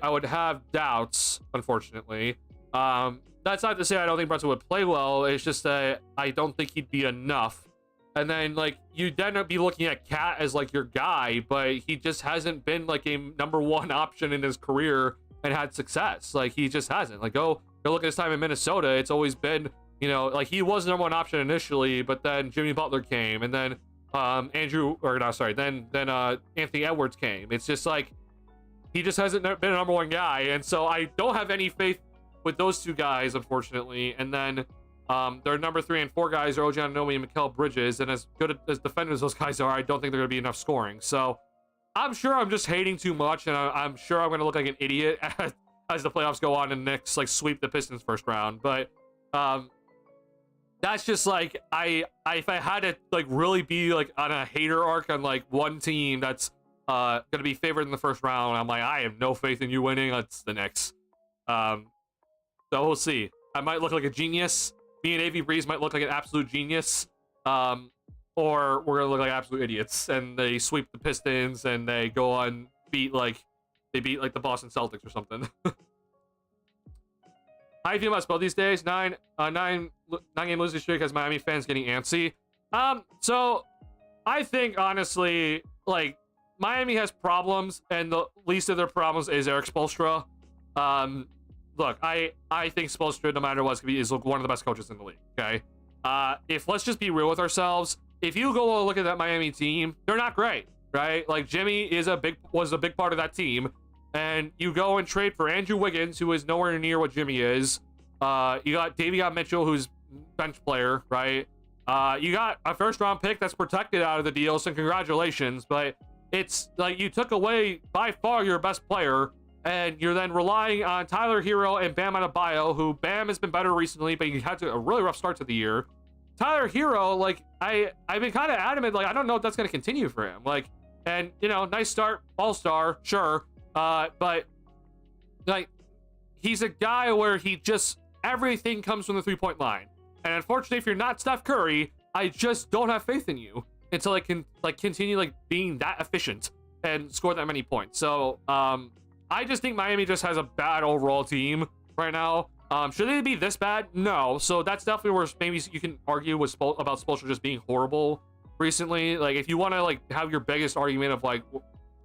[SPEAKER 1] would have doubts, unfortunately. That's not to say I don't think Brunson would play well. It's just that I don't think he'd be enough. And then, like, you'd then be looking at Cat as, like, your guy, but he just hasn't been, like, a #1 option in his career and had success. Like, he just hasn't. Like, go look at his time in Minnesota. It's always been, you know, like, he was the #1 option initially, but then Jimmy Butler came, and then Anthony Edwards came. It's just like he just hasn't been a number one guy, and so I don't have any faith with those two guys, unfortunately. And then their number 3 and 4 guys are OG Anunoby and Mikal Bridges, and as good as defenders those guys are, I don't think they're going to be enough scoring. So I'm sure I'm just hating too much, and I'm sure I'm going to look like an idiot as the playoffs go on and Knicks like sweep the Pistons first round. But that's just like if I had to like really be like on a hater arc on like one team that's gonna be favored in the first round, I'm like, I have no faith in you winning. It's the Knicks. So we'll see. I might look like a genius. Me and AV Breeze might look like an absolute genius. Or we're gonna look like absolute idiots, and they sweep the Pistons and they go on beat like the Boston Celtics or something. How do you feel about Spell these days? Nine game losing streak has Miami fans getting antsy. So I think honestly, like, Miami has problems, and the least of their problems is Eric Spoelstra. Look, I think Spoelstra, no matter what, is one of the best coaches in the league. Okay, if let's just be real with ourselves, if you go look at that Miami team, they're not great, right? Like, Jimmy was a big part of that team, and you go and trade for Andrew Wiggins, who is nowhere near what Jimmy is. You got Davion Mitchell, who's bench player, right? You got a first-round pick that's protected out of the deal, so congratulations. But it's like you took away by far your best player, and you're then relying on Tyler Hero and Bam Adebayo, who Bam has been better recently, but he had a really rough start to the year. Tyler Hero, like, I've been kind of adamant, like, I don't know if that's going to continue for him. Like, and, you know, nice start, all-star, sure. But, like, he's a guy where he just, everything comes from the three-point line. And unfortunately, if you're not Steph Curry, I just don't have faith in you until I can, like, continue, like, being that efficient and score that many points. So, I just think Miami just has a bad overall team right now. Should they be this bad? No. So that's definitely where maybe you can argue with about Spoelstra just being horrible recently. Like, if you want to, like, have your biggest argument of, like,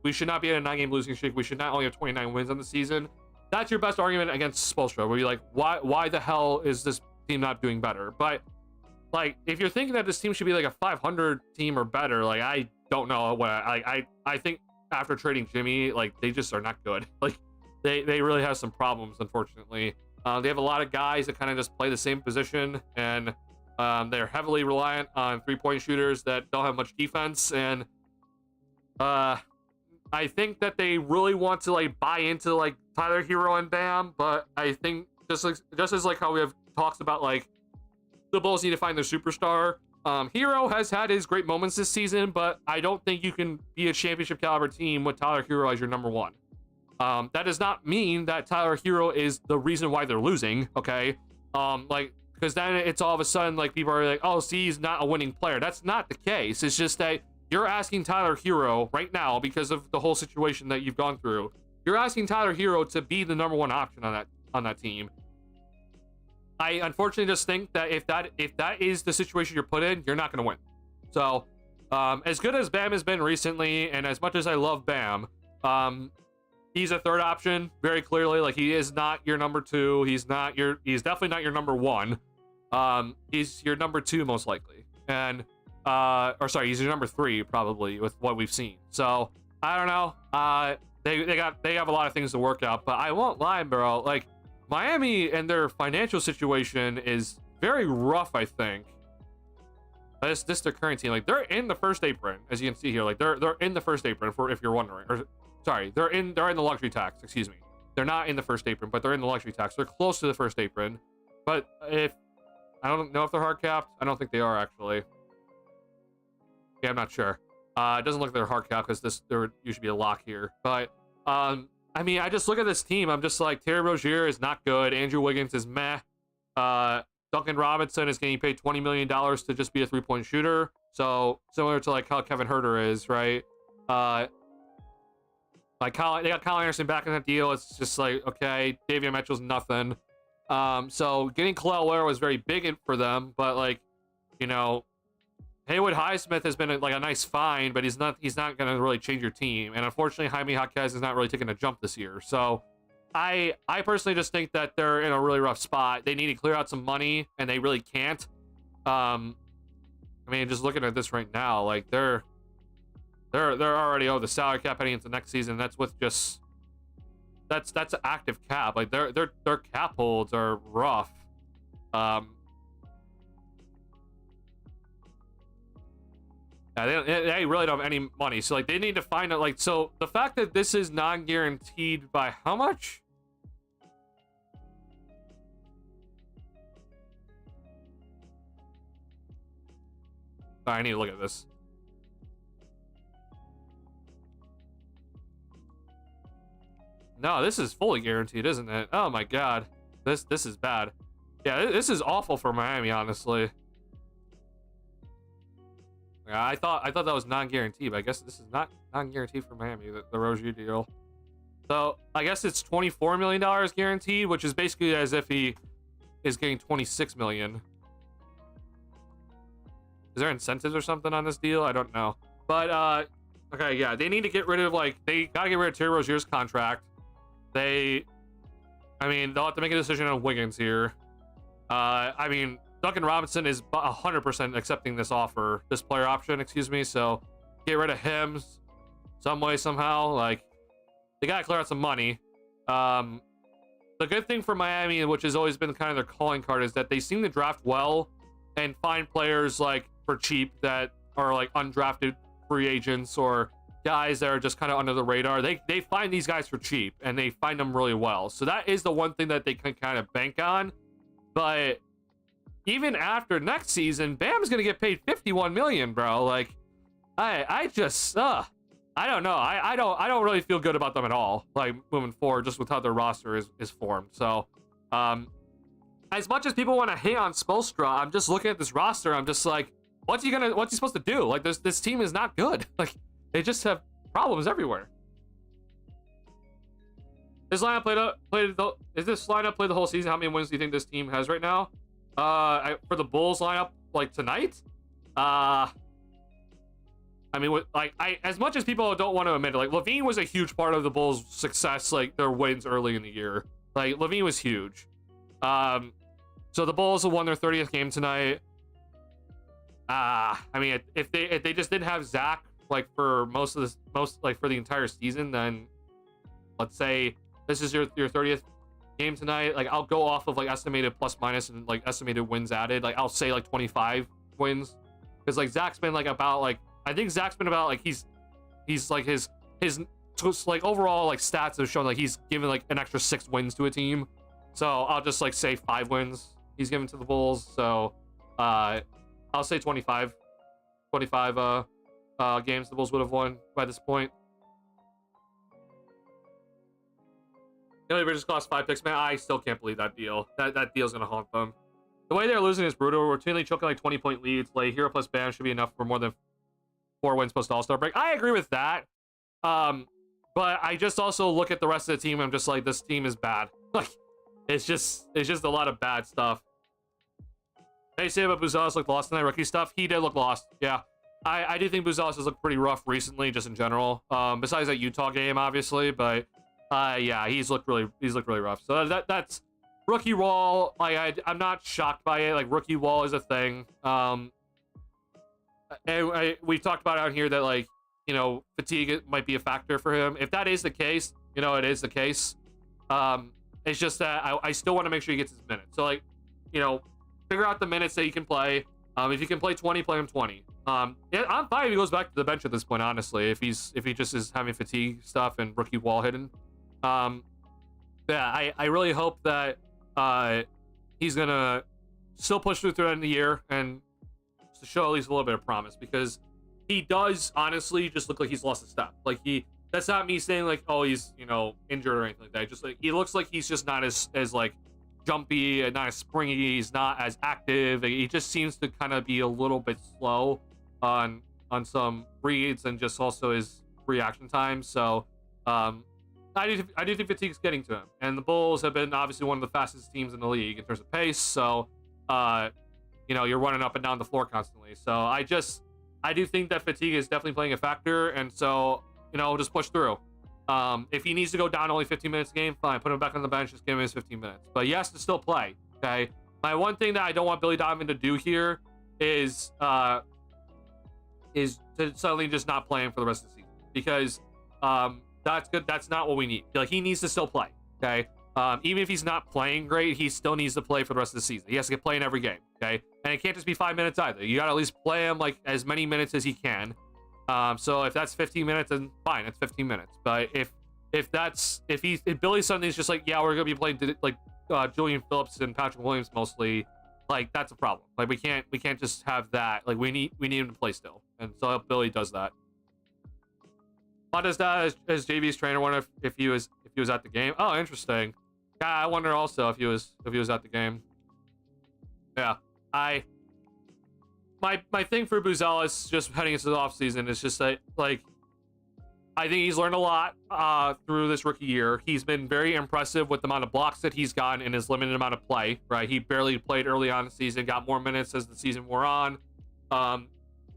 [SPEAKER 1] we should not be at a 9-game losing streak, we should not only have 29 wins on the season, that's your best argument against Spoelstra, where you're like, why the hell is this team not doing better? But, like, if you're thinking that this team should be like a 500 team or better, like, I don't know what I think after trading Jimmy, like, they just are not good. Like, they really have some problems, unfortunately. They have a lot of guys that kind of just play the same position, and they're heavily reliant on three-point shooters that don't have much defense. And I think that they really want to, like, buy into, like, Tyler Hero and Bam, but I think just as like how we have talks about, like, the Bulls need to find their superstar. Hero has had his great moments this season, but I don't think you can be a championship caliber team with Tyler Hero as your number one. That does not mean that Tyler Hero is the reason why they're losing, okay? Like, because then it's all of a sudden, like, people are like, oh, see, he's not a winning player. That's not the case. It's just that you're asking Tyler Hero right now, because of the whole situation that you've gone through, you're asking Tyler Hero to be the number one option on that team. I unfortunately just think that if that is the situation you're put in, you're not going to win. So, as good as Bam has been recently, and as much as I love Bam, he's a third option, very clearly. Like, he is not your number two. He's definitely not your number one. He's your number two, most likely. And, he's your number three, probably, with what we've seen. So, I don't know. They have a lot of things to work out, but I won't lie, bro. Like, Miami and their financial situation is very rough, I think. This their current team, like, they're in the first apron, as you can see here. Like, they're in the first apron, if you're wondering. Or, sorry, they're in the luxury tax. Excuse me. They're not in the first apron, but they're in the luxury tax. They're close to the first apron. But I don't know if they're hard capped. I don't think they are, actually. Yeah, I'm not sure. It doesn't look like they're hard capped, because there usually be a lock here. But I mean, I just look at this team. I'm just like, Terry Rozier is not good. Andrew Wiggins is meh. Duncan Robinson is getting paid $20 million to just be a three-point shooter. So similar to, like, how Kevin Huerter is, right? Like, they got Kyle Anderson back in that deal. It's just like, okay, Davion Mitchell's nothing. So getting Khalil Ware was very big for them, but, like, you know, Haywood Highsmith has been like a nice find, but he's not going to really change your team. And unfortunately, Jaime Jaquez is not really taking a jump this year. So I personally just think that they're in a really rough spot. They need to clear out some money, and they really can't. I mean, just looking at this right now, like they're already over the salary cap heading into next season. That's with just that's an active cap. Like their cap holds are rough. Yeah, they really don't have any money. So like they need to find out. Like, so the fact that this is non-guaranteed by how much? I need to look at this. No, this is fully guaranteed, isn't it? Oh my god, this is bad. Yeah, this is awful for Miami, honestly. Yeah, I thought that was non-guaranteed, but I guess this is not non-guaranteed for Miami, the Rozier deal. So I guess it's $24 million guaranteed, which is basically as if he is getting $26 million. Is there incentives or something on this deal? I don't know. But okay, yeah, they need to get rid of, like, they gotta get rid of Terry Rozier's contract. I mean, they'll have to make a decision on Wiggins here. I mean, Duncan Robinson is 100% accepting this offer, this player option, excuse me. So get rid of him some way, somehow. Like, they gotta clear out some money. The good thing for Miami, which has always been kind of their calling card, is that they seem to draft well and find players like for cheap that are like undrafted free agents or guys that are just kind of under the radar. They find these guys for cheap and they find them really well. So that is the one thing that they can kind of bank on. But even after next season, Bam's gonna get paid $51 million, bro. Like, I just I don't know. I don't really feel good about them at all. Like, moving forward, just with how their roster is formed. So, as much as people want to hate on Spoelstra, I'm just looking at this roster. I'm just like, what's he supposed to do? Like, this team is not good. Like, they just have problems everywhere. This lineup played the whole season? How many wins do you think this team has right now? For the Bulls lineup, like tonight, I mean, as much as people don't want to admit it, like Levine was a huge part of the Bulls' success, like their wins early in the year. Like Levine was huge. So the Bulls have won their 30th game tonight. I mean, if they just didn't have Zach like for for the entire season, then let's say this is your 30th game tonight. Like, I'll go off of like estimated plus minus and like estimated wins added. Like, I'll say like 25 wins, because like Zach's been like about like, I think Zach's been about like he's like his like overall like stats have shown like he's given like an extra 6 wins to a team. So I'll just like say 5 wins he's given to the Bulls. So I'll say 25 games the Bulls would have won by this point. Billy Bridges cost 5 picks, man. I still can't believe that deal. That deal's gonna haunt them. The way they're losing is brutal. Routinely choking like 20-point leads. Like, Hero plus Bam should be enough for more than 4 wins post All-Star break. I agree with that. But I just also look at the rest of the team. I'm just like, this team is bad. Like, it's just a lot of bad stuff. Hey, say about Buzelis looked lost tonight. Rookie stuff. He did look lost. Yeah. I do think Buzelis has looked pretty rough recently, just in general. Besides that Utah game, obviously, but yeah, he's looked really rough. So that's rookie wall. Like, I'm not shocked by it. Like, rookie wall is a thing. And we've talked about out here that, like, you know, fatigue might be a factor for him. If that is the case, you know, it is the case. It's just that I still want to make sure he gets his minutes. So, like, you know, figure out the minutes that he can play. If he can play 20, play him 20. Yeah, I'm fine if he goes back to the bench at this point, honestly. If he just is having fatigue stuff and rookie wall hidden. Yeah, I really hope that he's gonna still push through the end of the year and to show at least a little bit of promise, because he does honestly just look like he's lost a step. Like, that's not me saying like, oh, he's, you know, injured or anything like that. Just like, he looks like he's just not as like jumpy and not as springy. He's not as active. He just seems to kind of be a little bit slow on some reads and just also his reaction time. So I do think fatigue's getting to him, and the Bulls have been obviously one of the fastest teams in the league in terms of pace. So you know, you're running up and down the floor constantly. So I do think that fatigue is definitely playing a factor, and so, you know, just push through. If he needs to go down only 15 minutes a game, fine, put him back on the bench, just give him his 15 minutes. But he has to still play, okay? My one thing that I don't want Billy Donovan to do here is is to suddenly just not play him for the rest of the season, because that's good. That's not what we need. Like, he needs to still play. Okay. Even if he's not playing great, he still needs to play for the rest of the season. He has to get playing every game. Okay. And it can't just be 5 minutes either. You got to at least play him like as many minutes as he can. So if that's 15 minutes, then fine, it's 15 minutes. But if Billy suddenly is just like, yeah, we're gonna be playing like Julian Phillips and Patrick Williams mostly, like, that's a problem. Like, we can't just have that. Like, we need him to play still, and so Billy does that. Why does that as JV's trainer wonder if he was at the game? Oh, interesting. Yeah, I wonder also if he was at the game. Yeah, my thing for Buzelis just heading into the offseason is just that, like, I think he's learned a lot through this rookie year. He's been very impressive with the amount of blocks that he's gotten in his limited amount of play, right? He barely played early on in the season, got more minutes as the season wore on.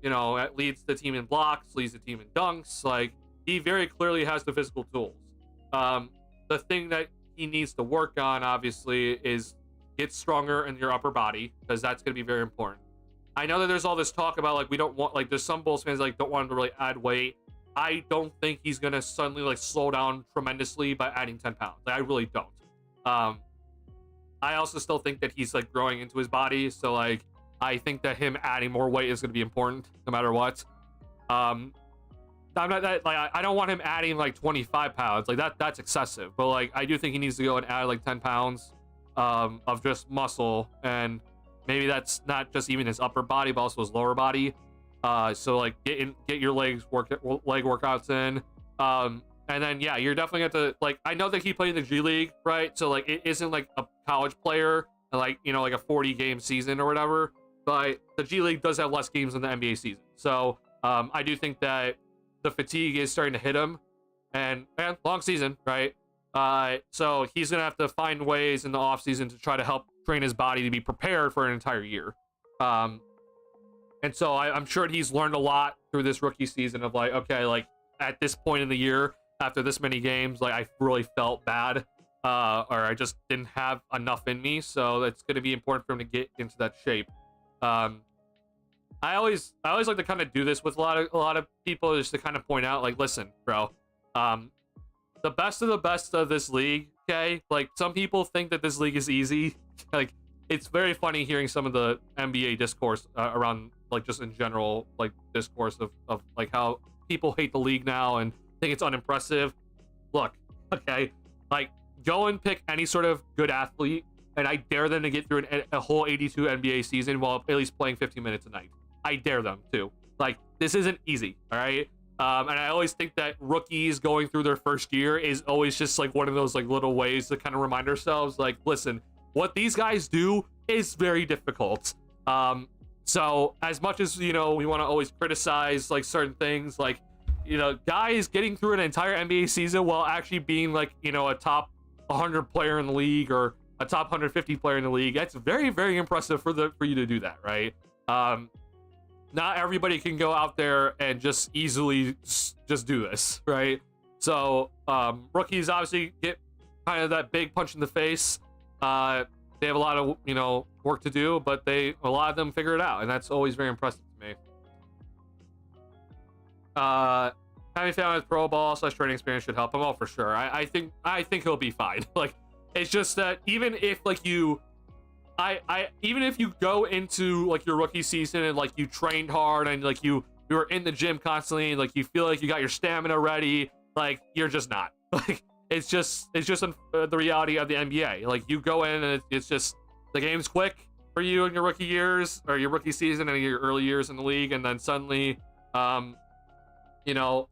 [SPEAKER 1] You know, it leads the team in blocks, leads the team in dunks. Like, he very clearly has the physical tools. The thing that he needs to work on, obviously, is get stronger in your upper body, because that's going to be very important. I know that there's all this talk about, like, we don't want, like, there's some Bulls fans like don't want him to really add weight. I don't think he's gonna suddenly like slow down tremendously by adding 10 pounds. Like, I really don't. I also still think that he's like growing into his body, so like I think that him adding more weight is gonna be important no matter what. I'm not that, like, I don't want him adding like 25 pounds. Like, that's excessive. But like, I do think he needs to go and add like 10 pounds of just muscle, and maybe that's not just even his upper body, but also his lower body. So like get your leg workouts in, and then yeah, you're definitely going to, like, I know that he played in the G League, right? So like it isn't like a college player, like, you know, like a 40 game season or whatever, but the G League does have less games than the NBA season. So I do think that the fatigue is starting to hit him, and long season, right? So he's gonna have to find ways in the off season to try to help train his body to be prepared for an entire year. And so I'm sure he's learned a lot through this rookie season of like, okay, like at this point in the year, after this many games, like I really felt bad, or I just didn't have enough in me. So it's going to be important for him to get into that shape. I always like to kind of do this with a lot of people, just to kind of point out, like, listen, bro, the best of this league, okay? Like, some people think that this league is easy. Like, it's very funny hearing some of the NBA discourse around, like, just in general, like, discourse of like how people hate the league now and think it's unimpressive. Look, okay, like, go and pick any sort of good athlete, and I dare them to get through a whole 82 NBA season while at least playing 15 minutes a night. I dare them to. Like, this isn't easy, all right? And I always think that rookies going through their first year is always just like one of those like little ways to kind of remind ourselves, like, listen, what these guys do is very difficult. So as much as, you know, we want to always criticize like certain things, like, you know, guys getting through an entire NBA season while actually being like, you know, a top 100 player in the league or a top 150 player in the league, that's very, very impressive for you to do that, right? Not everybody can go out there and just easily just do this, right? So rookies obviously get kind of that big punch in the face. They have a lot of, you know, work to do, but a lot of them figure it out, and that's always very impressive to me. Having found his pro ball / training experience should help him. Oh, for sure. I think he'll be fine. Like, it's just that even if like even if you go into like your rookie season and like you trained hard and like you were in the gym constantly and like you feel like you got your stamina ready, like, you're just not. Like, it's just the reality of the NBA. Like, you go in and it's just, the game's quick for you in your rookie years or your rookie season and your early years in the league, and then suddenly you know,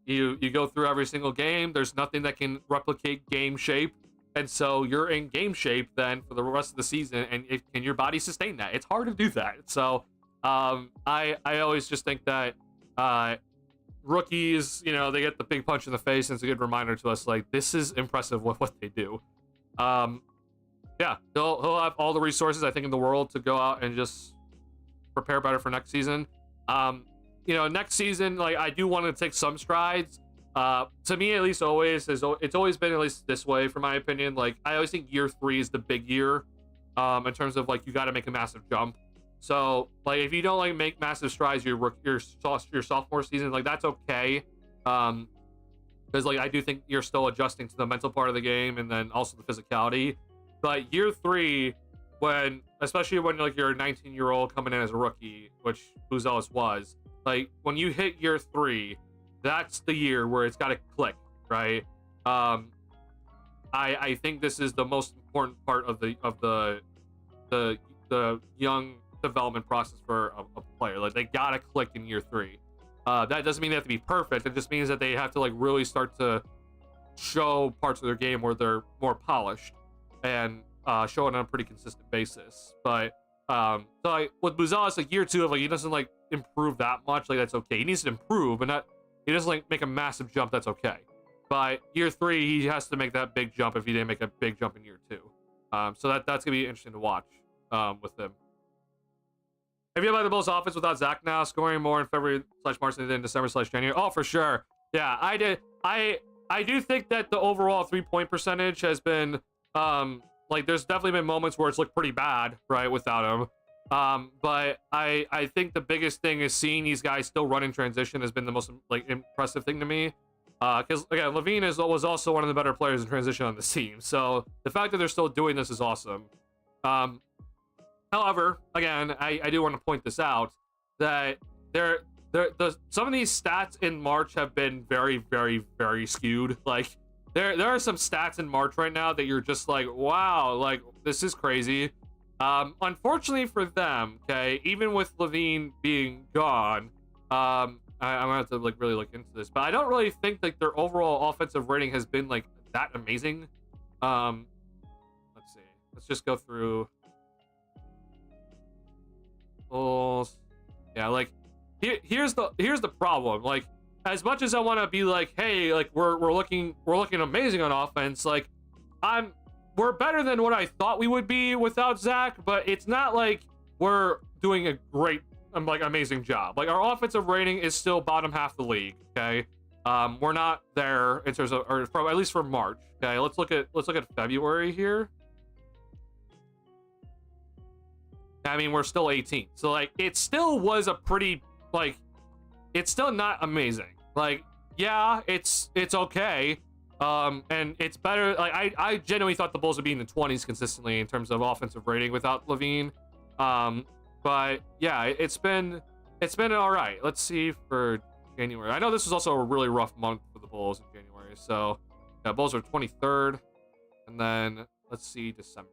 [SPEAKER 1] you go through every single game. There's nothing that can replicate game shape, and so you're in game shape then for the rest of the season, and can your body sustain that? It's hard to do that. So I always just think that rookies, you know, they get the big punch in the face, and it's a good reminder to us, like, this is impressive with what they do. Yeah, he'll have all the resources, I think, in the world to go out and just prepare better for next season. You know, next season, like, I do want to take some strides. To me, at least, it's always been at least this way, for my opinion. Like, I always think year 3 is the big year, in terms of like, you got to make a massive jump. So like if you don't like make massive strides your sophomore season, like that's okay. Because like I do think you're still adjusting to the mental part of the game and then also the physicality. But year 3, when especially when like you're a 19-year-old coming in as a rookie, which Buzelis was, like when you hit year 3, that's the year where it's got to click, right? I think this is the most important part of the young development process for a player. Like they gotta click in year 3. That doesn't mean they have to be perfect. It just means that they have to like really start to show parts of their game where they're more polished and show it on a pretty consistent basis. But so like with Buzelis, like year 2 of like he doesn't like improve that much. Like that's okay. He needs to improve, but not he doesn't like make a massive jump. That's okay. But year 3, he has to make that big jump if he didn't make a big jump in year 2. So that's gonna be interesting to watch with him. Have you about the Bulls offense without Zach now scoring more in February/March than in December/January? Oh, for sure. Yeah, I did. I do think that the overall 3-point percentage has been like there's definitely been moments where it's looked pretty bad, right, without him. But I think the biggest thing is seeing these guys still run in transition has been the most like impressive thing to me. Because again, Levine was also one of the better players in transition on the team. So the fact that they're still doing this is awesome. However, again, I do want to point this out that some of these stats in March have been very, very, very skewed. Like there are some stats in March right now that you're just like, wow, like this is crazy. Unfortunately for them, okay, even with Levine being gone, I'm gonna have to like really look into this, but I don't really think like their overall offensive rating has been like that amazing. Let's see. Let's just go through. Yeah, like here's the problem. Like as much as I want to be like, hey, like we're looking amazing on offense, like we're better than what I thought we would be without Zach, but it's not like we're doing a great like amazing job. Like our offensive rating is still bottom half the league, okay? We're not there in terms of, or at least for March, okay? Let's look at February here. I mean, we're still 18, so like it still was a pretty like it's still not amazing. Like yeah, it's okay, and it's better. Like I genuinely thought the Bulls would be in the 20s consistently in terms of offensive rating without Levine. But yeah, it's been all right. Let's see for January. I know this was also a really rough month for the Bulls in January. So yeah, Bulls are 23rd, and then let's see December.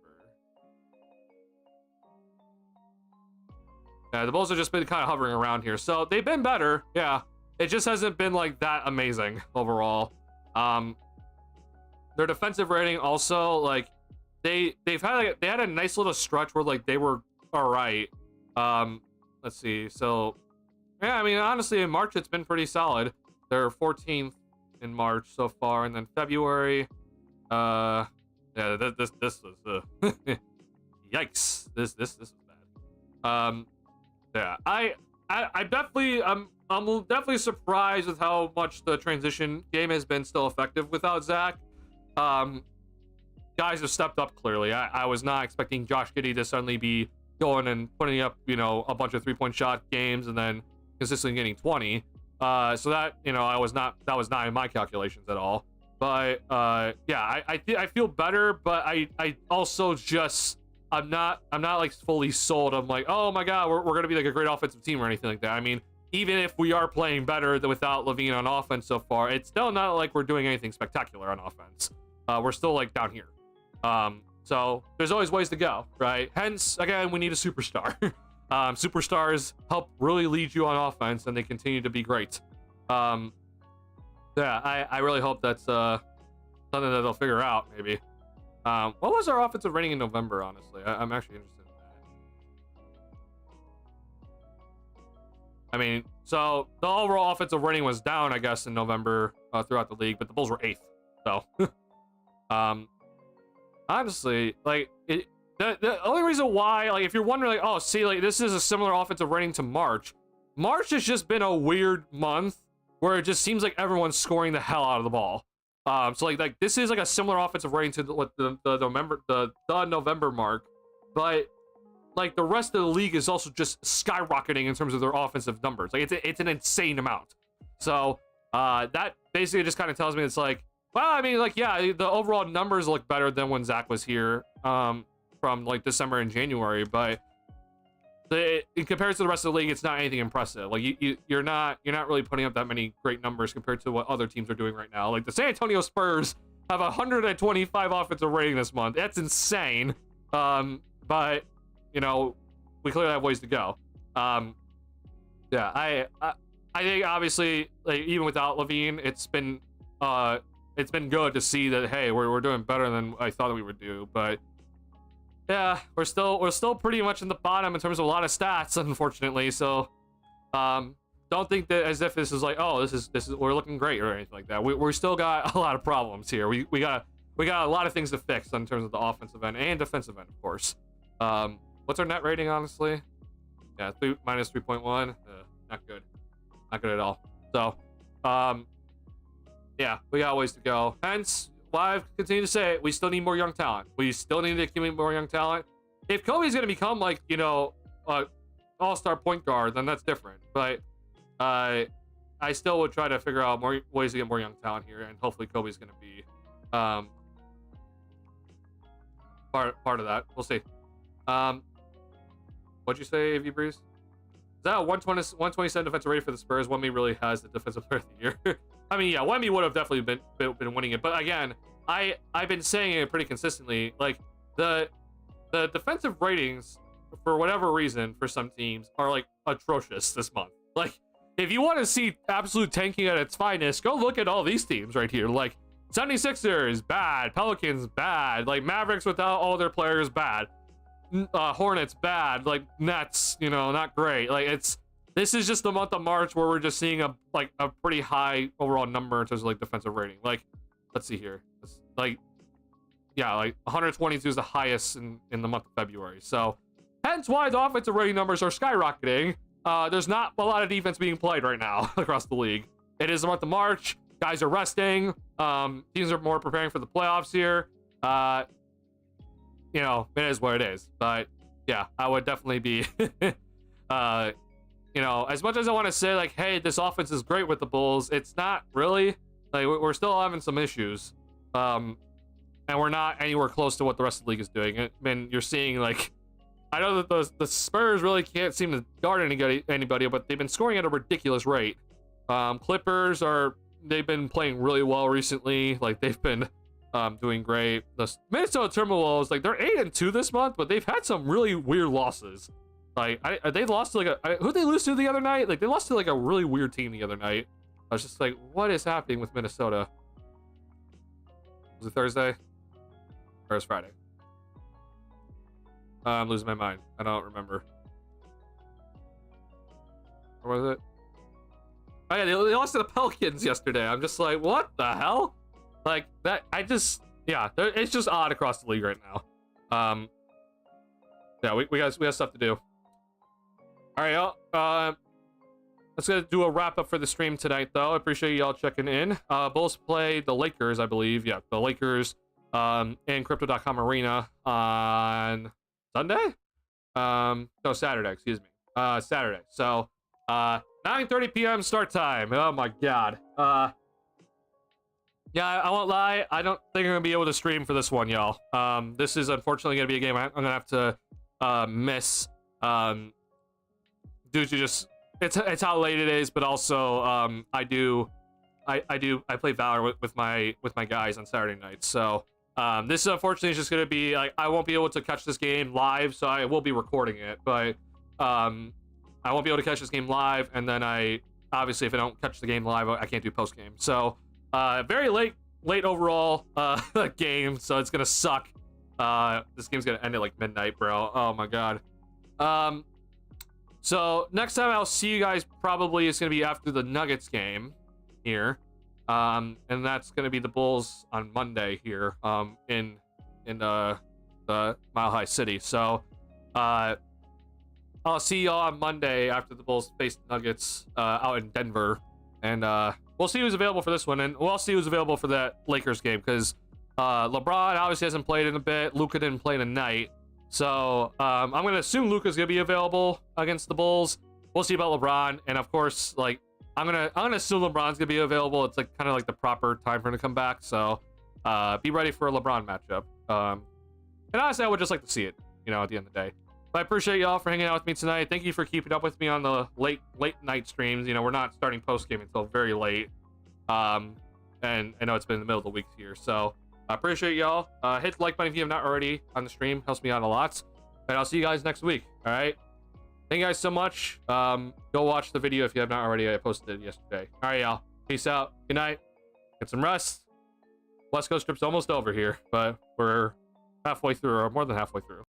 [SPEAKER 1] Yeah, the Bulls have just been kind of hovering around here. So they've been better. Yeah, it just hasn't been like that amazing overall. Their defensive rating also like they had a nice little stretch where like they were all right. Let's see. So yeah, I mean honestly in March it's been pretty solid. They're 14th in March so far, and then February. Yeah, this was yikes. This was bad. Yeah, I'm definitely surprised with how much the transition game has been still effective without Zach. Guys have stepped up clearly. I was not expecting Josh Giddey to suddenly be going and putting up, you know, a bunch of 3-point shot games and then consistently getting 20. So that, you know, that was not in my calculations at all. But yeah, I feel better, but I also just I'm not like fully sold. I'm like, oh my god, we're gonna be like a great offensive team or anything like that. I mean, even if we are playing better than without Levine on offense so far, it's still not like we're doing anything spectacular on offense. We're still like down here. So there's always ways to go, right? Hence, again, we need a superstar. Superstars help really lead you on offense, and they continue to be great. Yeah, I really hope that's something that they'll figure out, maybe. What was our offensive rating in November, honestly? I'm actually interested in that. I mean, so the overall offensive rating was down, I guess, in November throughout the league, but the Bulls were 8th. So, honestly, like, the only reason why, like, if you're wondering, like, oh, see, like, this is a similar offensive rating to March. March has just been a weird month where it just seems like everyone's scoring the hell out of the ball. So like this is like a similar offensive rating to what the November mark, but like the rest of the league is also just skyrocketing in terms of their offensive numbers. Like it's an insane amount. So that basically just kind of tells me it's like, well, I mean, like, yeah, the overall numbers look better than when Zach was here from like December and January, but in comparison to the rest of the league, it's not anything impressive. Like you're not really putting up that many great numbers compared to what other teams are doing right now. Like the San Antonio Spurs have 125 offensive rating this month. That's insane. But you know, we clearly have ways to go. Yeah, I think obviously, like, even without Levine, it's been good to see that, hey, we're doing better than I thought we would do. But yeah, we're still pretty much in the bottom in terms of a lot of stats, unfortunately. So don't think that as if this is like, oh, this is we're looking great or anything like that. We still got a lot of problems here. We got a lot of things to fix in terms of the offensive end and defensive end, of course. What's our net rating, honestly? Yeah, minus 3.1. Not good. Not good at all. So, yeah, we got ways to go. Hence, why I've continued to say it, we still need more young talent. We still need to accumulate more young talent. If Kobe's going to become, like, you know, all-star point guard, then that's different. But I still would try to figure out more ways to get more young talent here, and hopefully Kobe's going to be part of that. We'll see. What'd you say, AV Breeze? Is that a 127 defensive rating for the Spurs? Wemby really has the defensive player of the year. I mean, yeah, Wemby would have definitely been winning it. But again, I've been saying it pretty consistently. Like the defensive ratings, for whatever reason, for some teams are like atrocious this month. Like if you want to see absolute tanking at its finest, go look at all these teams right here. Like 76ers, bad. Pelicans, bad. Like Mavericks without all their players, bad. Hornets, bad. Like Nets, you know, not great. Like this is just the month of March where we're just seeing a pretty high overall number in terms of like defensive rating. Like, let's see here. It's like, yeah, like 122 is the highest in the month of February. So hence why the offensive rating numbers are skyrocketing. There's not a lot of defense being played right now across the league. It is the month of March. Guys are resting. Teams are more preparing for the playoffs here. You know, it is what it is. But yeah, I would definitely be, you know, as much as I want to say like, hey, this offense is great with the Bulls, it's not really. Like we're still having some issues, and we're not anywhere close to what the rest of the league is doing. I mean, you're seeing like, I know that the Spurs really can't seem to guard anybody, but they've been scoring at a ridiculous rate. Clippers they've been playing really well recently. Like they've been doing great. The Minnesota Timberwolves, like they're 8-2 this month, but they've had some really weird losses. Like they lost to like who'd they lose to the other night? Like they lost to like a really weird team the other night. I was just like, what is happening with Minnesota? Was it Thursday? Or was it Friday? I'm losing my mind. I don't remember. Or was it? Oh yeah, they lost to the Pelicans yesterday. I'm just like, what the hell? Like that, yeah, it's just odd across the league right now. Yeah, we got stuff to do. All right, y'all. Let's go do a wrap up for the stream tonight, though. I appreciate y'all checking in. Bulls play the Lakers, I believe. Yeah, the Lakers in Crypto.com Arena on Sunday. No, Saturday. Excuse me. Saturday. So 9:30 p.m. start time. Oh my God. Yeah, I won't lie. I don't think I'm gonna be able to stream for this one, y'all. This is unfortunately gonna be a game I'm gonna have to miss. Due to just it's how late it is, but also I play Valor with my guys on Saturday nights. So this is unfortunately just gonna be like I won't be able to catch this game live, so I will be recording it, but I won't be able to catch this game live, and then obviously if I don't catch the game live, I can't do post game. So very late overall game, so it's gonna suck. This game's gonna end at like midnight, bro. Oh my God. So next time I'll see you guys probably is gonna be after the Nuggets game here, and that's gonna be the Bulls on Monday here in the Mile High City. So I'll see y'all on Monday after the Bulls face the Nuggets out in Denver, and we'll see who's available for this one, and we'll see who's available for that Lakers game, because LeBron obviously hasn't played in a bit. Luka didn't play tonight, So I'm gonna assume Luka's gonna be available against the Bulls. We'll see about LeBron, and of course, like I'm gonna assume LeBron's gonna be available. It's like kind of like the proper time for him to come back. So be ready for a LeBron matchup. And honestly, I would just like to see it, you know, at the end of the day. But I appreciate y'all for hanging out with me tonight. Thank you for keeping up with me on the late night streams. You know, we're not starting post game until very late. And I know it's been in the middle of the week here, so I appreciate y'all. Hit the like button if you have not already on the stream. Helps me out a lot. And I'll see you guys next week. All right. Thank you guys so much. Go watch the video if you have not already. I posted it yesterday. All right, y'all. Peace out. Good night. Get some rest. West Coast trip's almost over here, but we're halfway through, or more than halfway through.